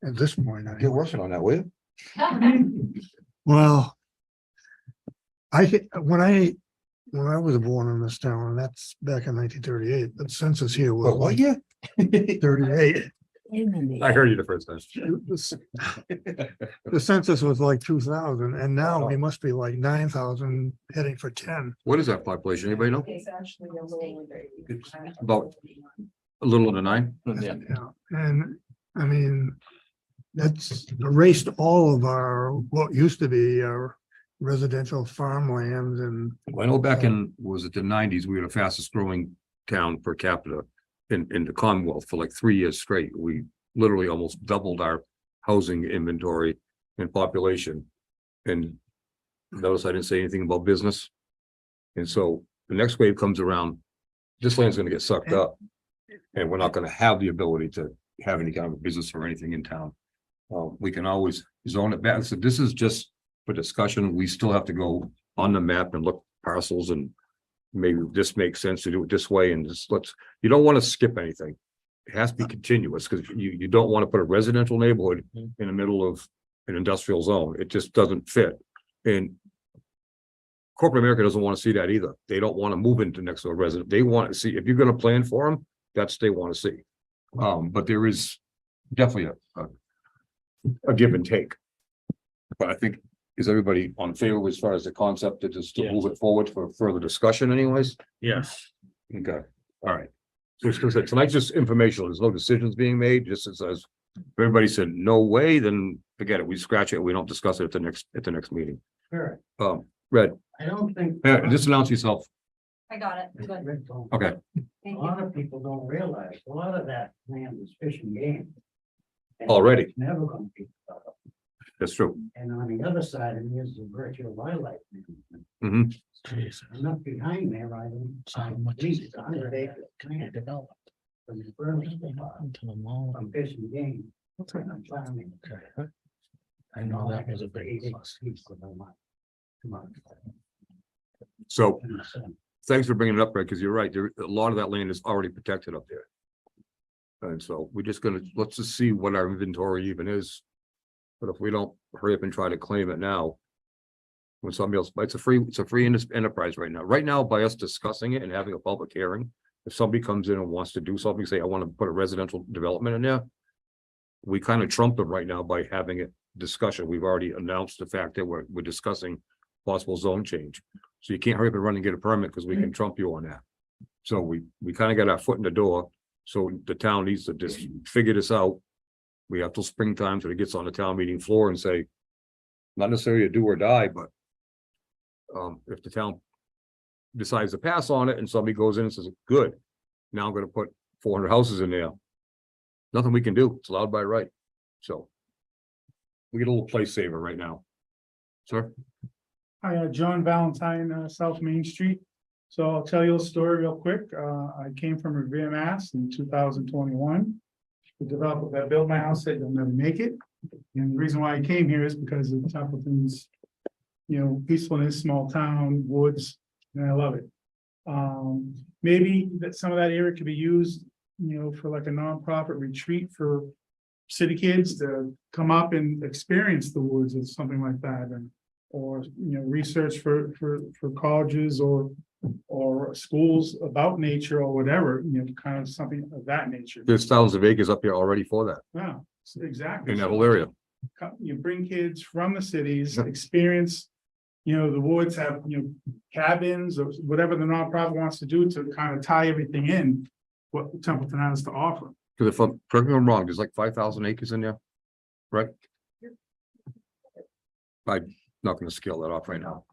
At this point,
Get working on that, will you?
well, when I was born in this town, and that's back in 1938, the census here was
What
like
year?
38.
I heard you the first time.
The census was like 2000, and now we must be like 9,000, heading for 10.
What is that population? Anybody know?
It's actually a little.
About a little under 9?
Yeah.
Yeah, and I mean, that's erased all of our, what used to be our residential farmlands and
I know back in, was it the 90s, we were the fastest growing town per capita in the Commonwealth for like 3 years straight. We literally almost doubled our housing inventory and population. And notice I didn't say anything about business. And so the next wave comes around, this land's gonna get sucked up. And we're not gonna have the ability to have any kind of business or anything in town. We can always zone it back. So this is just for discussion. We still have to go on the map and look parcels, and maybe this makes sense to do it this way, and just you don't want to skip anything. It has to be continuous, because you don't want to put a residential neighborhood in the middle of an industrial zone. It just doesn't fit. And corporate America doesn't want to see that either. They don't want to move into next door resident. They want to see, if you're going to plan for them, that's what they want to see. But there is definitely a give and take. But I think, is everybody on favor as far as the concept to just to move it forward for further discussion anyways?
Yes.
Okay, all right. So it's gonna say, tonight's just informational. There's no decisions being made, just as If everybody said no way, then forget it. We scratch it. We don't discuss it at the next meeting.
Sure.
Red,
I don't think.
just announce yourself.
I got it. Good.
Okay.
A lot of people don't realize, a lot of that land is fishing game. And
Already.
it's never gonna be developed.
That's true.
And on the other side of me is the virtual wildlife management.
Mm-hmm.
I'm not behind there, I don't. It's 100 acres land developed. From the first, from fishing game. I'm farming.
I know that was a big plus.
So thanks for bringing it up, Red, because you're right. A lot of that land is already protected up there. And so we're just let's just see what our inventory even is. But if we don't hurry up and try to claim it now. When somebody else, it's a free enterprise right now. Right now, by us discussing it and having a public hearing, if somebody comes in and wants to do something, say, I want to put a residential development in there. We kind of trump them right now by having a discussion. We've already announced the fact that we're discussing possible zone change. So you can't hurry up and run and get a permit because we can trump you on that. So we kind of got our foot in the door. So the town needs to just figure this out. We have till springtime till it gets on the town meeting floor and say, not necessarily a do or die, but if the town decides to pass on it and somebody goes in and says, good, now I'm gonna put 400 houses in there. Nothing we can do. It's allowed by right. So we get a little place saver right now. Sir?
Hi, John Valentine, South Main Street. So I'll tell you a story real quick. I came from Revere, Mass in 2021. The developer that built my house said you'll never make it. And the reason why I came here is because of Templeton's, peacefulness, small town, woods, and I love it. Maybe that some of that area could be used, for like a nonprofit retreat for city kids to come up and experience the woods or something like that. And or research for colleges or schools about nature or whatever, kind of something of that nature.
There's thousands of acres up here already for that
Yeah, exactly.
in that whole area.
You bring kids from the cities, experience, the woods, have, cabins or whatever the nonprofit wants to do to kind of tie everything in, what Templeton has to offer.
Because if I'm correct me if I'm wrong, there's like 5,000 acres in there, right? I'm not going to scale that off right now.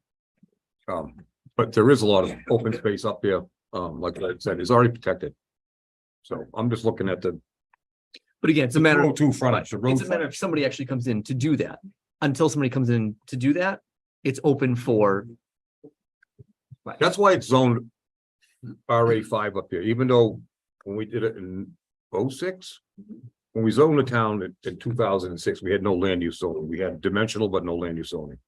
But there is a lot of open space up there. Like I said, it's already protected. So I'm just looking at the.
But again, it's a matter of,
Two frontage, the road
it's a matter if somebody actually comes in to do that. Until somebody comes in to do that, it's open for.
That's why it's zoned RA5 up here, even though when we did it in 06, when we zoned the town in 2006, we had no land use zoning. We had dimensional, but no land use zoning.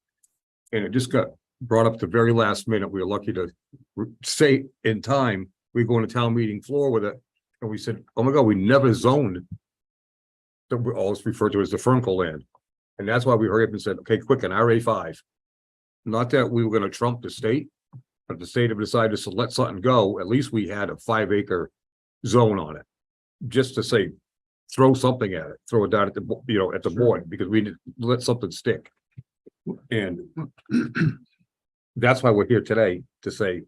And it just got brought up the very last minute. We were lucky to say in time, we go on a town meeting floor with it. And we said, oh my God, we never zoned. That we always referred to as the Fernco land. And that's why we hurried up and said, okay, quick, an RA5. Not that we were going to trump the state, but the state have decided to let something go. At least we had a 5-acre zone on it. Just to say, throw something at it, throw it down at the, at the board, because we didn't let something stick. And that's why we're here today to say,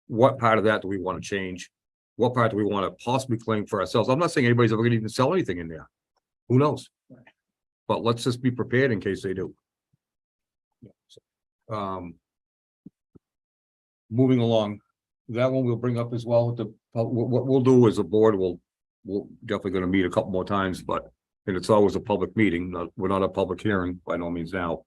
what part of that do we want to change? What part do we want to possibly claim for ourselves? I'm not saying anybody's ever going to even sell anything in there. Who knows? But let's just be prepared in case they do. Moving along, that one we'll bring up as well with the, what we'll do as a board, we're definitely going to meet a couple more times, and it's always a public meeting. We're not a public hearing by no means now.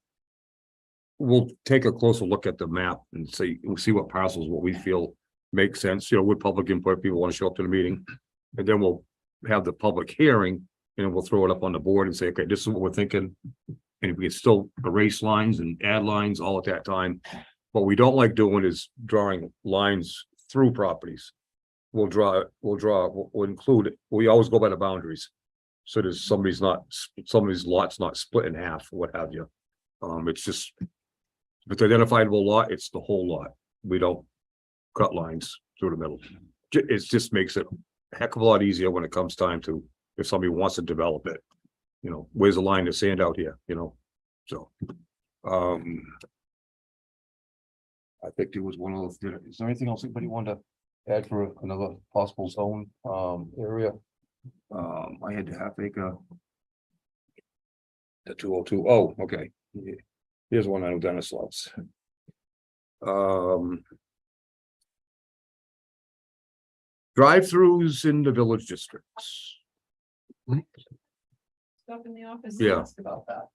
We'll take a closer look at the map and we'll see what parcels, what we feel makes sense, with public input, people want to show up to the meeting. And then we'll have the public hearing and we'll throw it up on the board and say, okay, this is what we're thinking. And if we can still erase lines and add lines all at that time. What we don't like doing is drawing lines through properties. We'll include it. We always go by the boundaries. So there's somebody's lots not split in half, what have you. It's just, if it's identifiable lot, it's the whole lot. We don't cut lines through the middle. It just makes it a heck of a lot easier when it comes time to, if somebody wants to develop it, where's the line to sand out here, so. I think there was one other, is there anything else anybody wanted to add for another possible zone, area? I had the 1/2 acre The 202. Oh, okay. Here's one I know Dennis loves. Drive-throughs in the village districts.
Stuff in the office.
Yeah.
asked About that.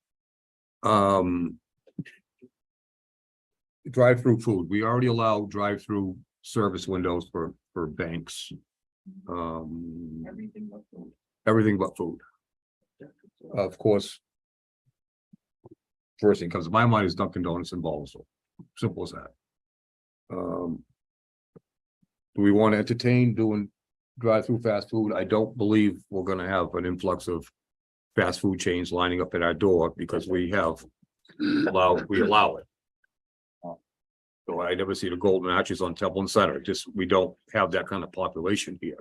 Drive-through food, we already allow drive-through service windows for banks.
Everything but food.
Everything but food. Of course. First thing comes to my mind is Dunkin' Donuts and Ballsville. Simple as that. Do we want to entertain doing drive-through fast food? I don't believe we're gonna have an influx of fast food chains lining up at our door because we allow it. So I never see the golden arches on Templeton Center, just, we don't have that kind of population here.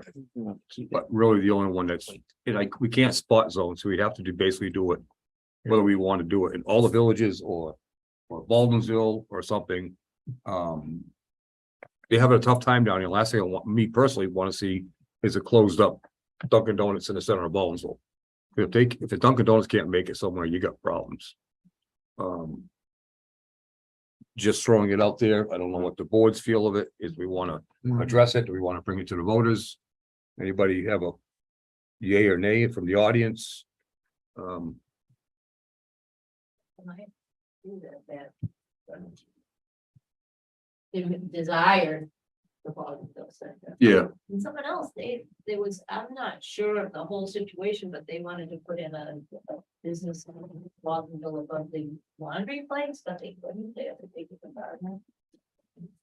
But really the only one that's, like, we can't spot zone, so we'd have to basically do it. Whether we want to do it in all the villages or Baldwinsville or something. They have a tough time down here. Last thing I want, me personally want to see is a closed up Dunkin' Donuts in the center of Baldwinsville. If the Dunkin' Donuts can't make it somewhere, you got problems. Just throwing it out there. I don't know what the boards feel of it. Is we want to address it? Do we want to bring it to the voters? Anybody have a yay or nay from the audience?
Desired. The Baldwinville Center.
Yeah.
And someone else, there was, I'm not sure of the whole situation, but they wanted to put in a business in Baldwinville above the laundry place, but they couldn't, they have to take it apart.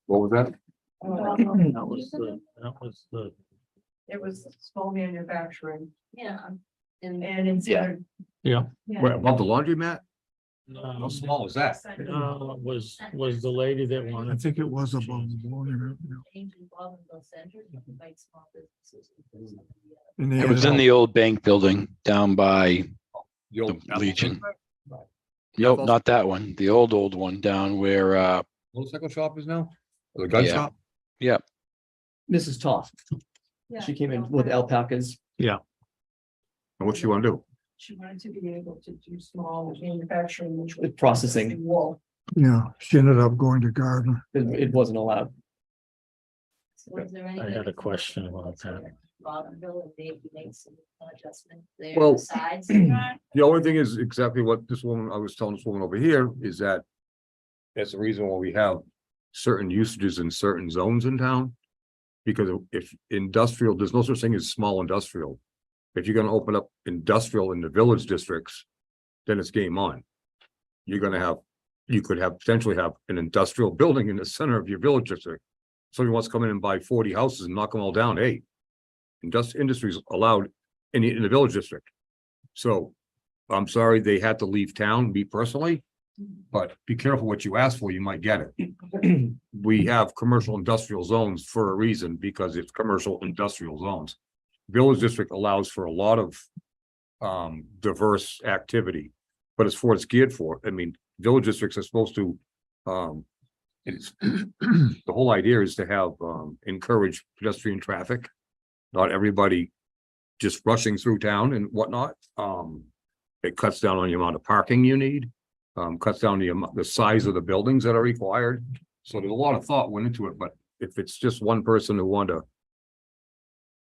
What was that?
That was the,
It was small manufacturing
Yeah.
and it's.
Yeah.
yeah,
Where, above the laundromat? How
no,
small is that?
was the lady that
I
wanted,
think it was above the board.
Change in Baldwinville Center to invite small businesses.
And they
It was
had-
in the old bank building down by
The old
the Legion.
Apple-
Nope, not that one. The old one down where,
Motorcycle shop is now? Or the gun
Yeah.
shop?
yep.
Mrs. Toff, she came in with alpacas.
And what you want to do?
She wanted to be able to do small manufacturing, which was.
Processing.
Wool.
Yeah, she ended up going to Gardner.
It wasn't allowed.
So is there
I
anything
had a question about that.
Baldwinville and maybe make some adjustment there
Well-
besides the drive?
The only thing is exactly what this woman, I was telling this woman over here, is that that's the reason why we have certain usages in certain zones in town. Because if industrial, there's no such thing as small industrial. If you're gonna open up industrial in the village districts, then it's game on. You could potentially have an industrial building in the center of your village district. Somebody wants to come in and buy 40 houses and knock them all down, hey. Industries allowed in the village district. So I'm sorry they had to leave town, me personally. But be careful what you ask for, you might get it. We have commercial industrial zones for a reason, because it's commercial industrial zones. Village district allows for a lot of diverse activity, but it's for it's geared for. I mean, village districts are supposed to it's the whole idea is to have encourage pedestrian traffic. Not everybody just rushing through town and whatnot. It cuts down on the amount of parking you need, cuts down the size of the buildings that are required. So there's a lot of thought went into it, but if it's just one person who wanted to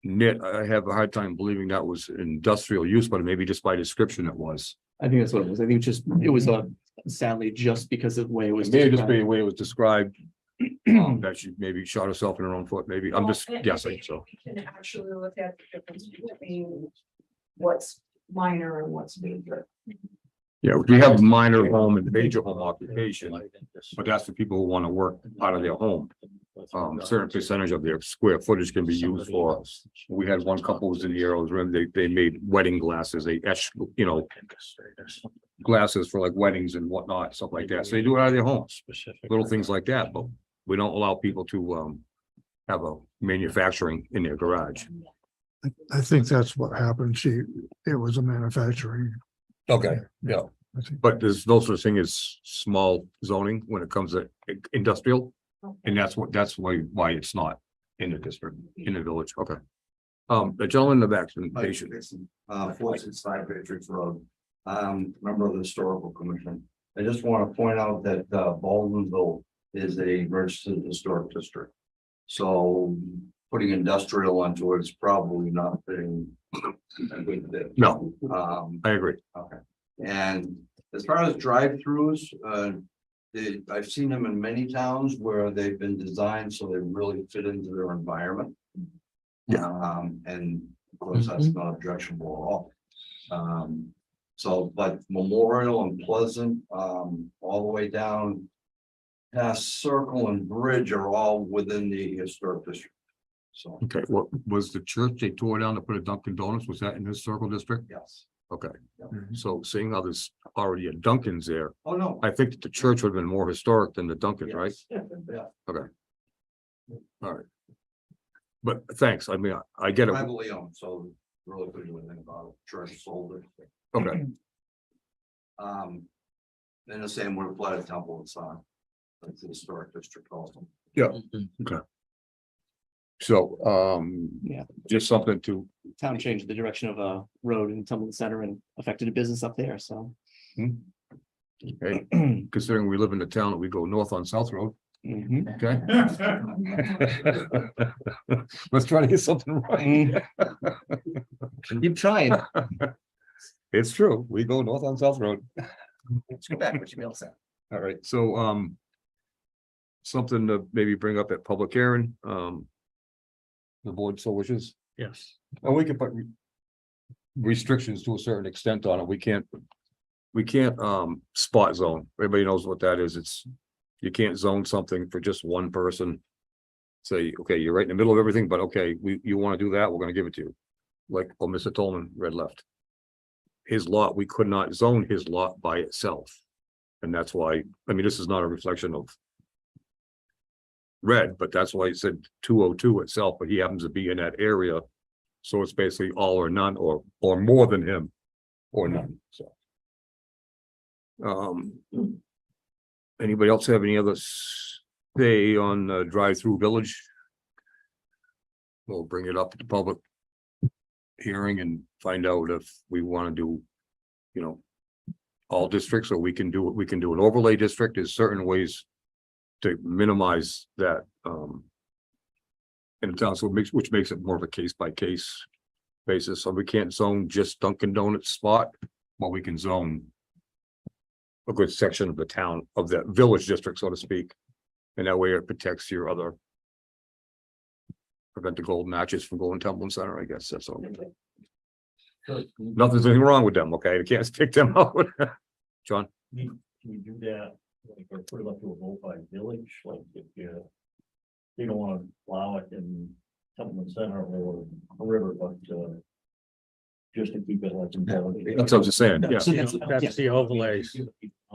knit, I have a hard time believing that was industrial use, but maybe just by description it was.
I think that's what it was. I think it was sadly just because of the way it was.
It may have just
described.
be the way it was described. That she maybe shot herself in her own foot, maybe. I'm just
Well,
guessing, so.
We can actually look at the difference between what's minor and what's major.
Yeah, we have minor home and major home occupation, but that's for people who want to work out of their home. Certain percentage of their square footage can be used for. We had one couple was in the Arrows, they made wedding glasses, they etched, glasses for like weddings and whatnot, stuff like that. So they do it out of their homes, little things like that, but we don't allow people to have a manufacturing in their garage.
I think that's what happened. It was a manufacturing.
Okay, yeah,
I think.
but there's no such thing as small zoning when it comes to industrial. And that's why it's not in the district, in the village, okay. The gentleman in the back's been patient.
465 Patriots Road.
Member of the Historical Commission. I just want to point out that Baldwinville is a registered historic district. So putting industrial onto it is probably not fitting. a good fit.
No, I agree.
Okay, and as far as drive-throughs, I've seen them in many towns where they've been designed so they really fit into their environment. And of course, that's not objectionable at all. So, but Memorial and Pleasant, all the way down past Circle and Bridge are all within the historic district. So,
Okay, what was the church they tore down to put a Dunkin' Donuts? Was that in this circle district?
yes.
Okay,
Yep.
so seeing how there's already a Dunkin's there,
Oh, no.
I think that the church would have been more historic than the Dunkin's, right?
Yes. Yeah.
Okay. All right. But thanks, I mean, I get it.
Privately owned, so really couldn't do anything about it. Church sold it.
Okay,
Then the same would apply to Temple and Son. That's the historic district also.
yeah, okay. So,
Yeah.
just something to,
Town changed the direction of a road in Templeton Center and affected a business up there, so.
okay, considering we live in the town and we go north on South Road,
Mhm.
okay? Let's try to get something right.
Keep trying.
It's true, we go north on South Road.
Let's go back, what you else said.
All right, so, something to maybe bring up at public hearing, the board so wishes.
Yes.
Well, we can put restrictions to a certain extent on it. We can't spot zone. Everybody knows what that is. It's, you can't zone something for just one person. Say, okay, you're right in the middle of everything, but okay, you want to do that, we're gonna give it to you. Like, oh, Mr. Tolman, red left. His lot, we could not zone his lot by itself. And that's why, I mean, this is not a reflection of red, but that's why it said 202 itself, but he happens to be in that area. So it's basically all or none, or more than him, or none, so. Anybody else have any other say on drive-through village? We'll bring it up to the public hearing and find out if we want to do, you know, all districts, or we can do an overlay district. There's certain ways to minimize that in the town, so which makes it more of a case by case basis. So we can't zone just Dunkin' Donuts spot, but we can zone a good section of the town, of the village district, so to speak. And that way it protects your other, prevent the gold matches from going Templeton Center, I guess, that's all. Nothing's anything wrong with them, okay? You can't pick them out. John?
Can you do that, like, or put it up to a vote by village, like if you don't want to allow it in Templeton Center or a river, but just to keep it like.
That's what I was just saying, yeah.
So
That's the overlays.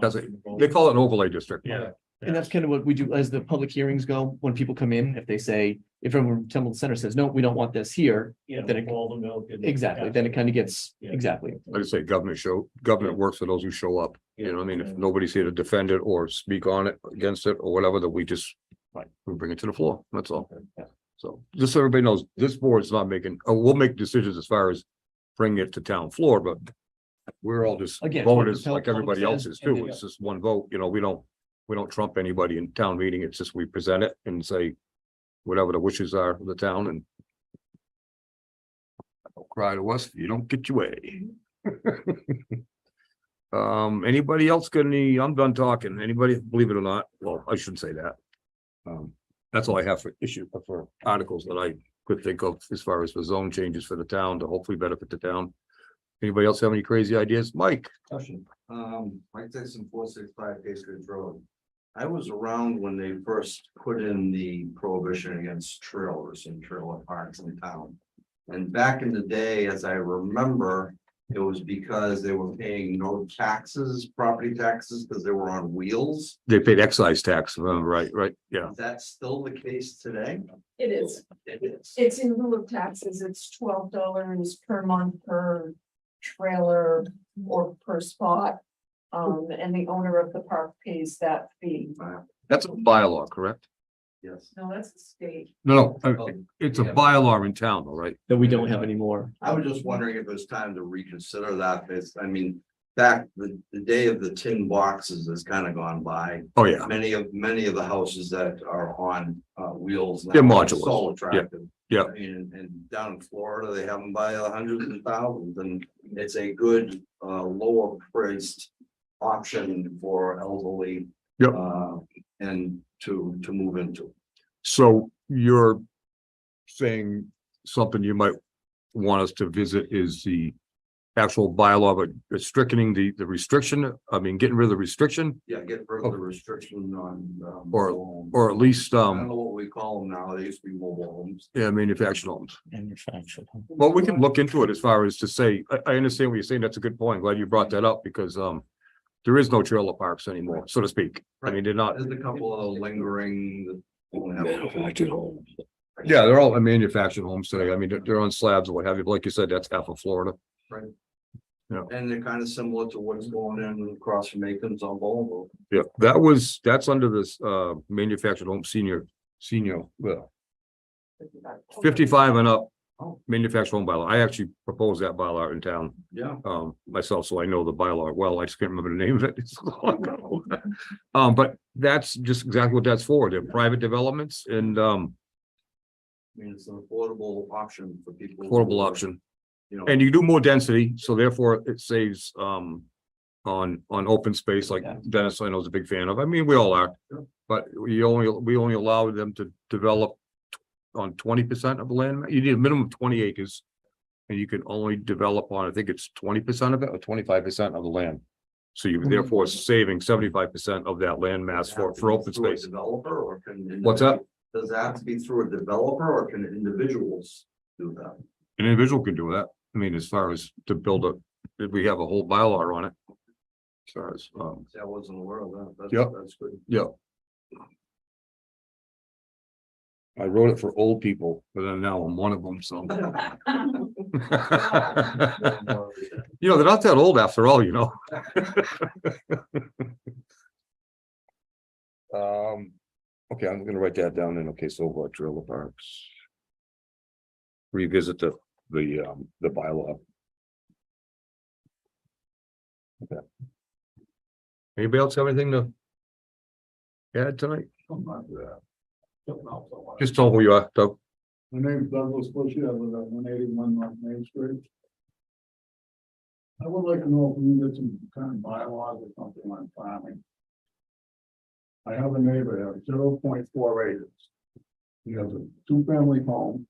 That's it. They call it an overlay district.
Yeah.
And that's kind of what we do as the public hearings go, when people come in, if they say, if everyone from Templeton Center says, no, we don't want this here.
Yeah,
Then it-
all the milk. and-
Exactly, then it kind of gets,
Yeah.
exactly.
Like I say, government works for those who show up. You know what I mean? If nobody's here to defend it or speak on it, against it, or whatever, that we just.
Right.
We bring it to the floor, that's all.
Yeah.
So, just so everybody knows, this board's not making, we'll make decisions as far as bringing it to town floor, but. We're all just
Again,
voters
what
like
the
everybody
public
else
says,
is
and
too.
they
It's just one vote, you know, we don't trump anybody in town meeting. It's just we present it and say. Whatever the wishes are of the town, and. Don't cry to us if you don't get your way. Anybody else got any, I'm done talking. Anybody, believe it or not, well, I shouldn't say that. That's all I have for articles that I could think of as far as the zone changes for the town to hopefully benefit the town. Anybody else have any crazy ideas? Mike?
Question. Mike Tyson, 465 Patriots Road. I was around when they first put in the prohibition against trailers and trailer parks in town. And back in the day, as I remember, it was because they were paying no taxes, property taxes, because they were on wheels.
They paid excise tax, right, yeah.
Is that still the case today?
It is.
It is.
It's in lieu of taxes. It's $12 per month per trailer or per spot. And the owner of the park pays that fee.
That's a bylaw, correct?
Yes.
No, that's the state.
No, it's a bylaw in town, all right?
That we don't have anymore.
I was just wondering if it's time to reconsider that. I mean, back, the day of the tin boxes has kind of gone by.
Oh, yeah.
Many of the houses that are on wheels. now
They're
are
modulars.
So attractive.
Yeah.
I mean, and down in Florida, they have them by hundreds and thousands, and it's a good lower priced option for elderly.
Yep.
And to move into.
So you're saying something you might want us to visit is the actual bylaw, but restricting the restriction, I mean, getting rid of the restriction,
Yeah, get rid of the restriction on.
or at least,
I don't know what we call them now. They used to be mobile homes.
yeah, manufactured homes.
Manufactured.
Well, we can look into it as far as to say, I understand what you're saying. That's a good point. Glad you brought that up because, there is no trailer parks anymore, so to speak. I mean, they're not,
There's a couple of lingering. that don't have-
Manufactured home.
yeah, they're all manufactured homes today. I mean, they're on slabs or what have you. But like you said, that's half of Florida.
Right.
Yeah.
And they're kind of similar to what's going in across from Macon's on Volvo.
Yeah, that's under this, manufactured home senior, well, 55 and up. Manufactured home bylaw. I actually proposed that bylaw in town,
Yeah.
myself, so I know the bylaw well. I just can't remember the name of it. It's so long ago. But that's just exactly what that's for. They're private developments and,
I mean, it's an affordable option for people.
affordable option.
You know.
And you do more density, so therefore it saves, on open space like Dennis, I know is a big fan of. I mean, we all are. But we only allow them to develop on 20% of the land. You need a minimum of 20 acres. And you can only develop on, I think it's 20% of it or 25% of the land. So you're therefore saving 75% of that land mass for open
Through a
space.
Developer or can.
What's that?
Does that have to be through a developer or can individuals do that?
An individual can do that. I mean, as far as to build we have a whole bylaw on it. As far as,
I wasn't aware of that.
Yep.
That's good.
yeah. I wrote it for old people, but then now I'm one of them, so. You know, they're not that old after all, you know. Okay, I'm gonna write that down then. Okay, so trailer parks. Revisit the bylaw. Okay. Anybody else have anything to add tonight? Just tell who you are, Doug.
My name's Douglas Bushy. I live at 181 North Main Street. I would like to know if we can get some kind of bylaws or something on farming. I have a neighbor that has 0.4 acres. He has a two-family home.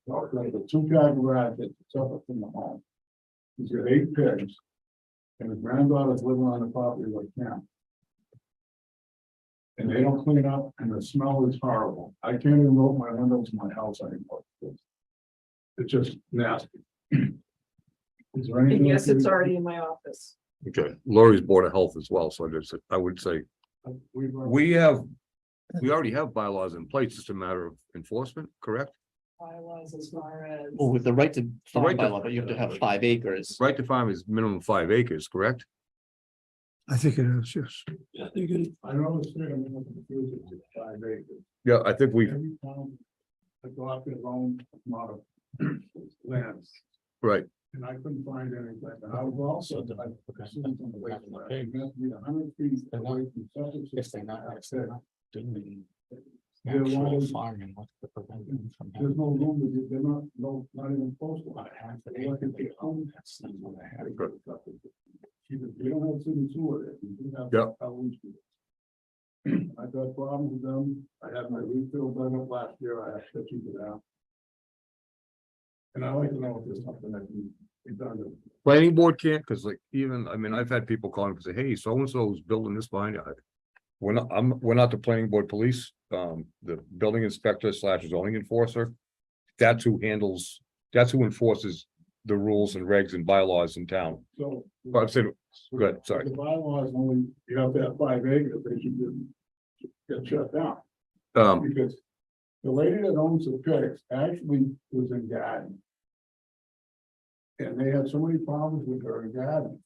Like a two-car garage that's separate from the home. He's got 8 pigs. And his granddaughter's living on the property like him. And they don't clean up and the smell is horrible. I can't even open my windows in my house anymore. It's just nasty. Is there anything?
And yes, it's already in my office.
Okay, Lori's Board of Health as well, so I would say, we already have bylaws in place, it's a matter of enforcement, correct?
Bylaws as far as.
Well, with the right to farm
right to-
bylaw, but you have to have 5 acres.
Right to farm is minimum 5 acres, correct?
I think it is, yes.
I think it,
I don't understand, I'm not confused with 5 acres.
Yeah, I think we,
Every town, I go out their own amount of lands,
right,
and I couldn't find anything, and I was also. I seen some of the land. You have to be 100 feet away from septic system. I said, they're
Actual
one-
farming, what's to prevent them from
There's no
having?
room, to- they're not even close to it. They like to take home. You don't have city sewer there. You do have.
Yep.
I've got problems with them. I had my refill done up last year. I asked to keep it out. And I'd like to know if there's something that can be done.
planning board can't, because like, even, I mean, I've had people calling and say, hey, so-and-so is building this behind you. We're not the planning board police, the building inspector / zoning enforcer. That's who enforces the rules and regs and bylaws in town.
So.
But I'm saying, go ahead, sorry.
The bylaws only, you have to have 5 acres, they should get shut down. Because the lady that owns the pigs actually was in garden. And they had so many problems with her in garden.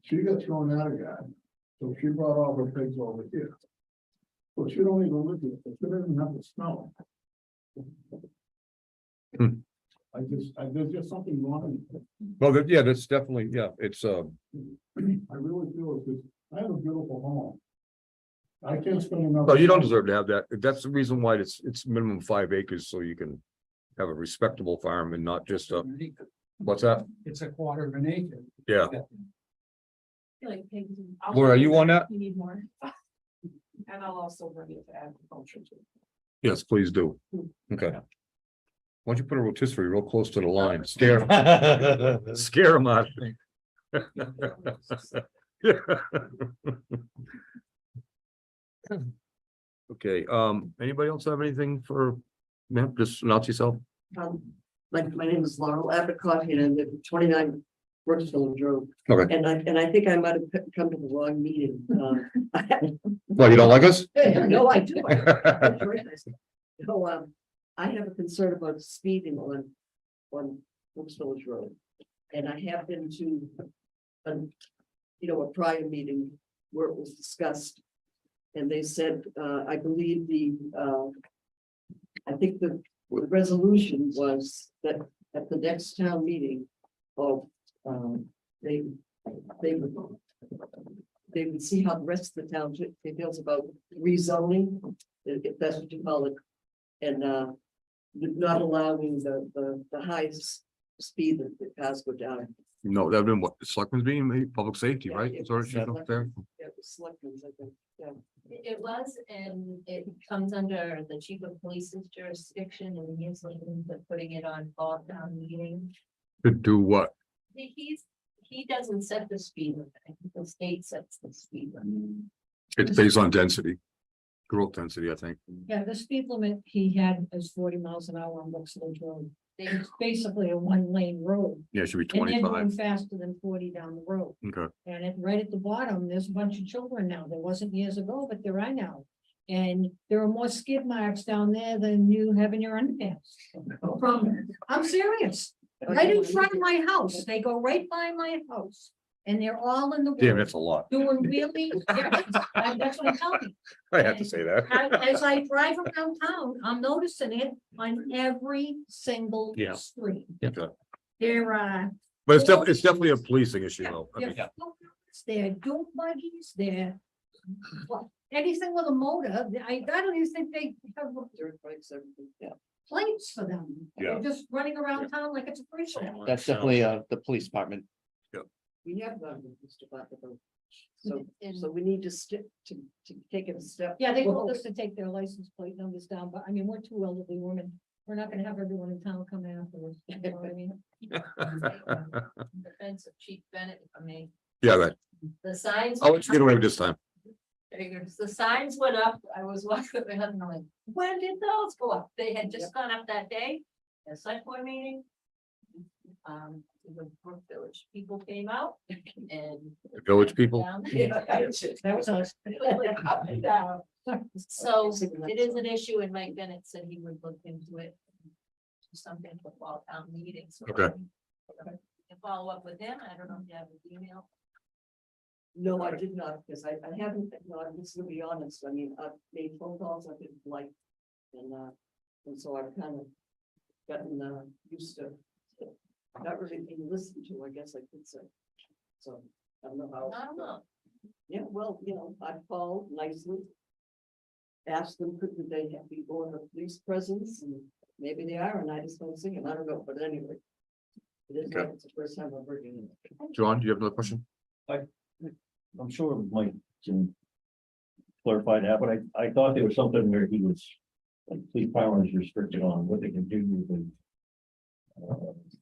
She got thrown out of garden, so she brought all her pigs over here. So she don't even live here, she doesn't have to smell them. there's just something wrong.
Well, yeah, that's definitely, yeah, it's,
I really feel it's just, I have a beautiful home. I can't spend enough.
well, you don't deserve to have that. That's the reason why it's minimum 5 acres, so you can have a respectable farm and not just a, what's that?
It's a quarter of an acre.
Yeah,
Like pigs.
Laura, are you on that?
You need more. And I'll also bring it to agriculture too.
Yes, please do. Okay. Why don't you put a rotisserie real close to the line, scare them out. Okay, anybody else have anything for, ma'am, just announce yourself?
My name is Laurel Abercrombie and I live at 29 Brooksville Road.
Okay,
And I think I might have come to the wrong meeting.
well, you don't like us?
No, I do. That's very nice. No, I have a concern about speeding on Brooks Village Road. And I have been to, a prior meeting where it was discussed. And they said, I believe I think the resolution was that at the next town meeting of, they would see how the rest of the town feels about rezoning, if that's what you call it. And not allowing the highest speed that the cars go down.
No, that would been what, selectmen's meeting, maybe public safety,
Yeah,
right?
it
Sorry,
was
she's up there.
Yeah, it was selectmen's, I think, yeah.
It was, and it comes under the chief of police's jurisdiction, and he's looking at putting it on fall town meeting.
To do what?
He doesn't set the speed limit, I think the state sets the speed limit.
It's based on density, growth density, I think.
Yeah, the speed limit he had is 40 miles an hour on Buxton Road. It's basically a one-lane road.
Yeah, it should be
And they're going
25.
faster than 40 down the road.
Okay,
And right at the bottom, there's a bunch of children now. There wasn't years ago, but there are now. And there are more skid marks down there than you have in your underpants. I'm serious. Right in front of my house. They go right by my house. And they're all in the.
damn,
road
that's a lot.
Doing really, that's what I'm telling you.
I have to say that.
As I drive around town, I'm noticing it on every single
Yeah.
street.
Okay.
There
But it's definitely a policing issue though. I mean,
they're dope buggies, they're. Anything with a motor, I don't even think they have
Dirt bikes, everything, yeah.
plates for them.
Yeah.
They're just running around town like it's a free show.
That's definitely the police department.
We have done with Mr. Buckingham. So we need to stick to take it a step.
Yeah, they told us to take their license plate numbers down, but I mean, we're two elderly women. We're not gonna have everyone in town come after us, you know what I mean?
Defense of Chief Bennett, if I may,
Yeah, right.
the signs.
I'll let you get away with this time.
The signs went up, I was walking with my husband, I'm like, when did those go up? They had just gone up that day, a select board meeting. The Brook Village people came out and.
The village people?
That was us.
Up and down. So it is an issue, and Mike Bennett said he would look into it. Something for fall town meetings. So
Okay.
can follow up with him, I don't know if you have his email.
No, I did not, because I haven't, no, I'm just gonna be honest, I mean, I've made phone calls, I've been like, and so I've kind of gotten used to not really being listened to, I guess I could say. So, I don't know how.
I don't know.
Yeah, well, I've called nicely. Asked them, could they have people in the police presence, and maybe they are, and I just don't see them, I don't know, but anyway. It is like it's the first time I'm bringing it.
John, do you have another question?
I'm sure Mike can clarify that, but I thought there was something where he was, like, police power is restricted on what they can do with the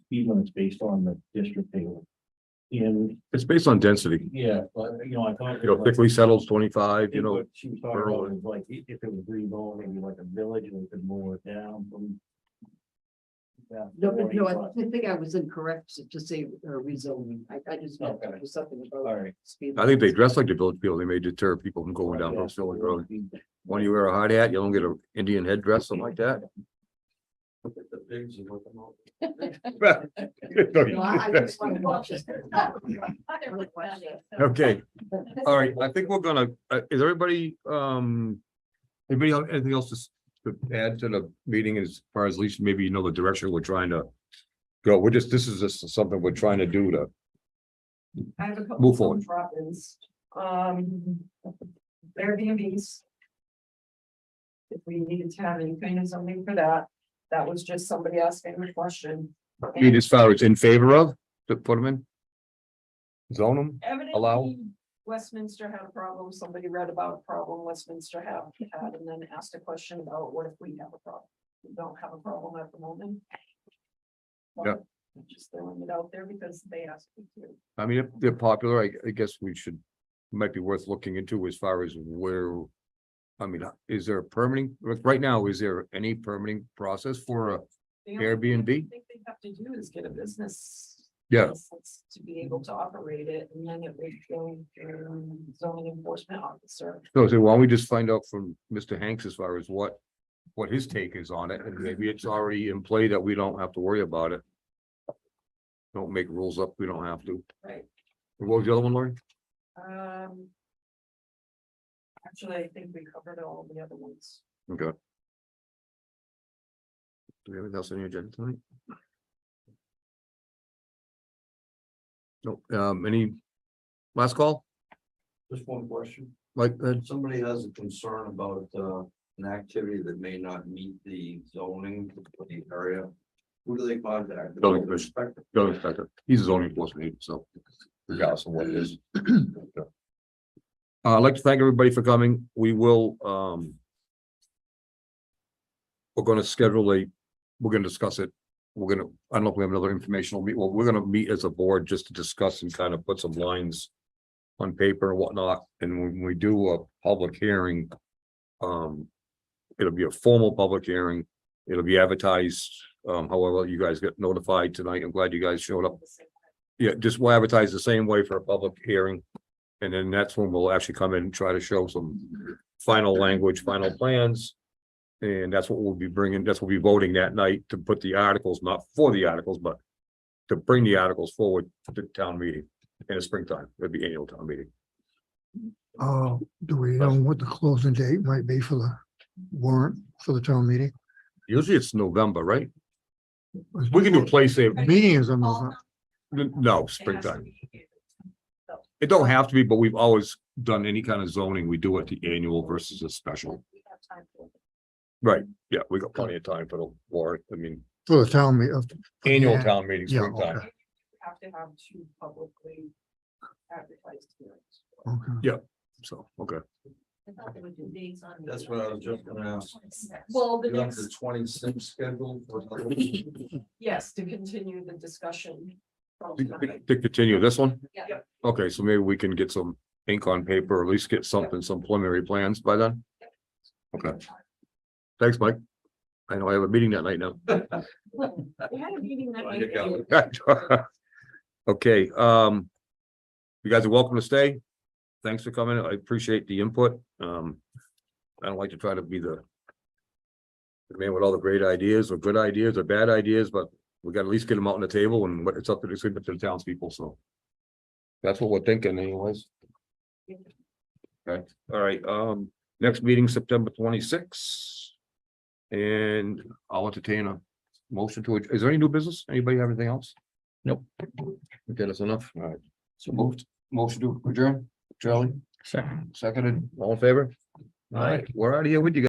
speed limits based on the district table. And,
It's based on density.
yeah, but, I thought.
Thickly settled 25,
What she was talking about was like, if it was rezoned, maybe like a village, and we could lower it down from.
No, I think I was incorrect to say rezoning, I just meant to do something
All
about.
right.
speed
I think they
limits.
dress like the village people. They may deter people from going down Brooks Village Road. When you wear a hard hat, you don't get an Indian headdress, something like that.
The pigs and let them out.
No, I just want to watch it.
Okay, all right, I think we're gonna, is everybody, anybody have anything else to add to the meeting as far as at least maybe the direction we're trying to go. This is just something we're trying to do to,
I have a couple
Move
of
forward.
drop-ins. Airbnbs. If we needed to have any kind of something for that, that was just somebody asking a question.
I mean, as far as in favor of, to put them in. Zone them, allow.
Evidently, Westminster had a problem, somebody read about a problem Westminster had, and then asked a question about what if we have a problem? We don't have a problem at the moment.
Yeah.
I'm just throwing it out there because they asked me to.
I mean, if they're popular, I guess we should, might be worth looking into as far as where. I mean, is there a permitting, right now, is there any permitting process for a,
The only thing
Airbnb?
I think they have to do is get a business.
Yeah.
license to be able to operate it, and then it would go through zoning enforcement officer.
so why don't we just find out from Mr. Hanks as far as what his take is on it, and maybe it's already in play that we don't have to worry about it. Don't make rules up, we don't have to.
Right.
What was the other one, Lori?
Actually, I think we covered all the other ones.
Okay. Do we have anything else on the agenda tonight? Nope, any last call?
Just one question.
Like,
If somebody has a concern about an activity that may not meet the zoning for the area, who do they contact?
Building inspector. Building inspector, he's a zoning enforcement agent, so regardless of what it is. I'd like to thank everybody for coming. We will, we're gonna schedule we're gonna discuss it. I don't know if we have another informational meet, well, we're gonna meet as a board just to discuss and kind of put some lines on paper and whatnot, and when we do a public hearing, it'll be a formal public hearing. It'll be advertised, however you guys get notified tonight. I'm glad you guys showed up. Yeah, just we'll advertise the same way for a public hearing. And then that's when we'll actually come in and try to show some final language, final plans. And that's what we'll be bringing, that's what we'll be voting that night to put the articles, not for the articles, but to bring the articles forward to the town meeting in the springtime. It'll be annual town meeting.
Do we know what the closing date might be for the warrant for the town meeting?
Usually it's November, right? We can do play safe.
Meeting is in November.
No, springtime. It don't have to be, but we've always done any kind of zoning. We do it the annual versus a special.
We have time for it.
Right, yeah, we got plenty of time for the warrant. I mean,
For the town meeting.
annual town meeting,
Yeah,
springtime.
okay.
Have to have two publicly advertised hearings.
Okay.
So, okay.
I thought they would do dates on.
That's what I was just gonna ask.
Well, the
You have the
next,
26th scheduled for.
yes, to continue the discussion. from
To
tonight.
to continue this one?
Yeah.
Okay, so maybe we can get some ink on paper, or at least get something, some preliminary plans by then. Okay. Thanks, Mike. I know I have a meeting that night now.
We had a meeting that night.
Okay, you guys are welcome to stay. Thanks for coming. I appreciate the input. I don't like to try to be the man with all the great ideas or good ideas or bad ideas, but we got to at least get them out on the table, and it's up to the townspeople, so. That's what we're thinking anyways. Okay, all right, next meeting, September 26th. And I'll entertain a motion to, is there any new business? Anybody have anything else?
Nope.
Okay, that's enough. All right. So moved, motion to adjourn, Charlie,
Second.
seconded, all in favor? All right, we're out of here with you guys.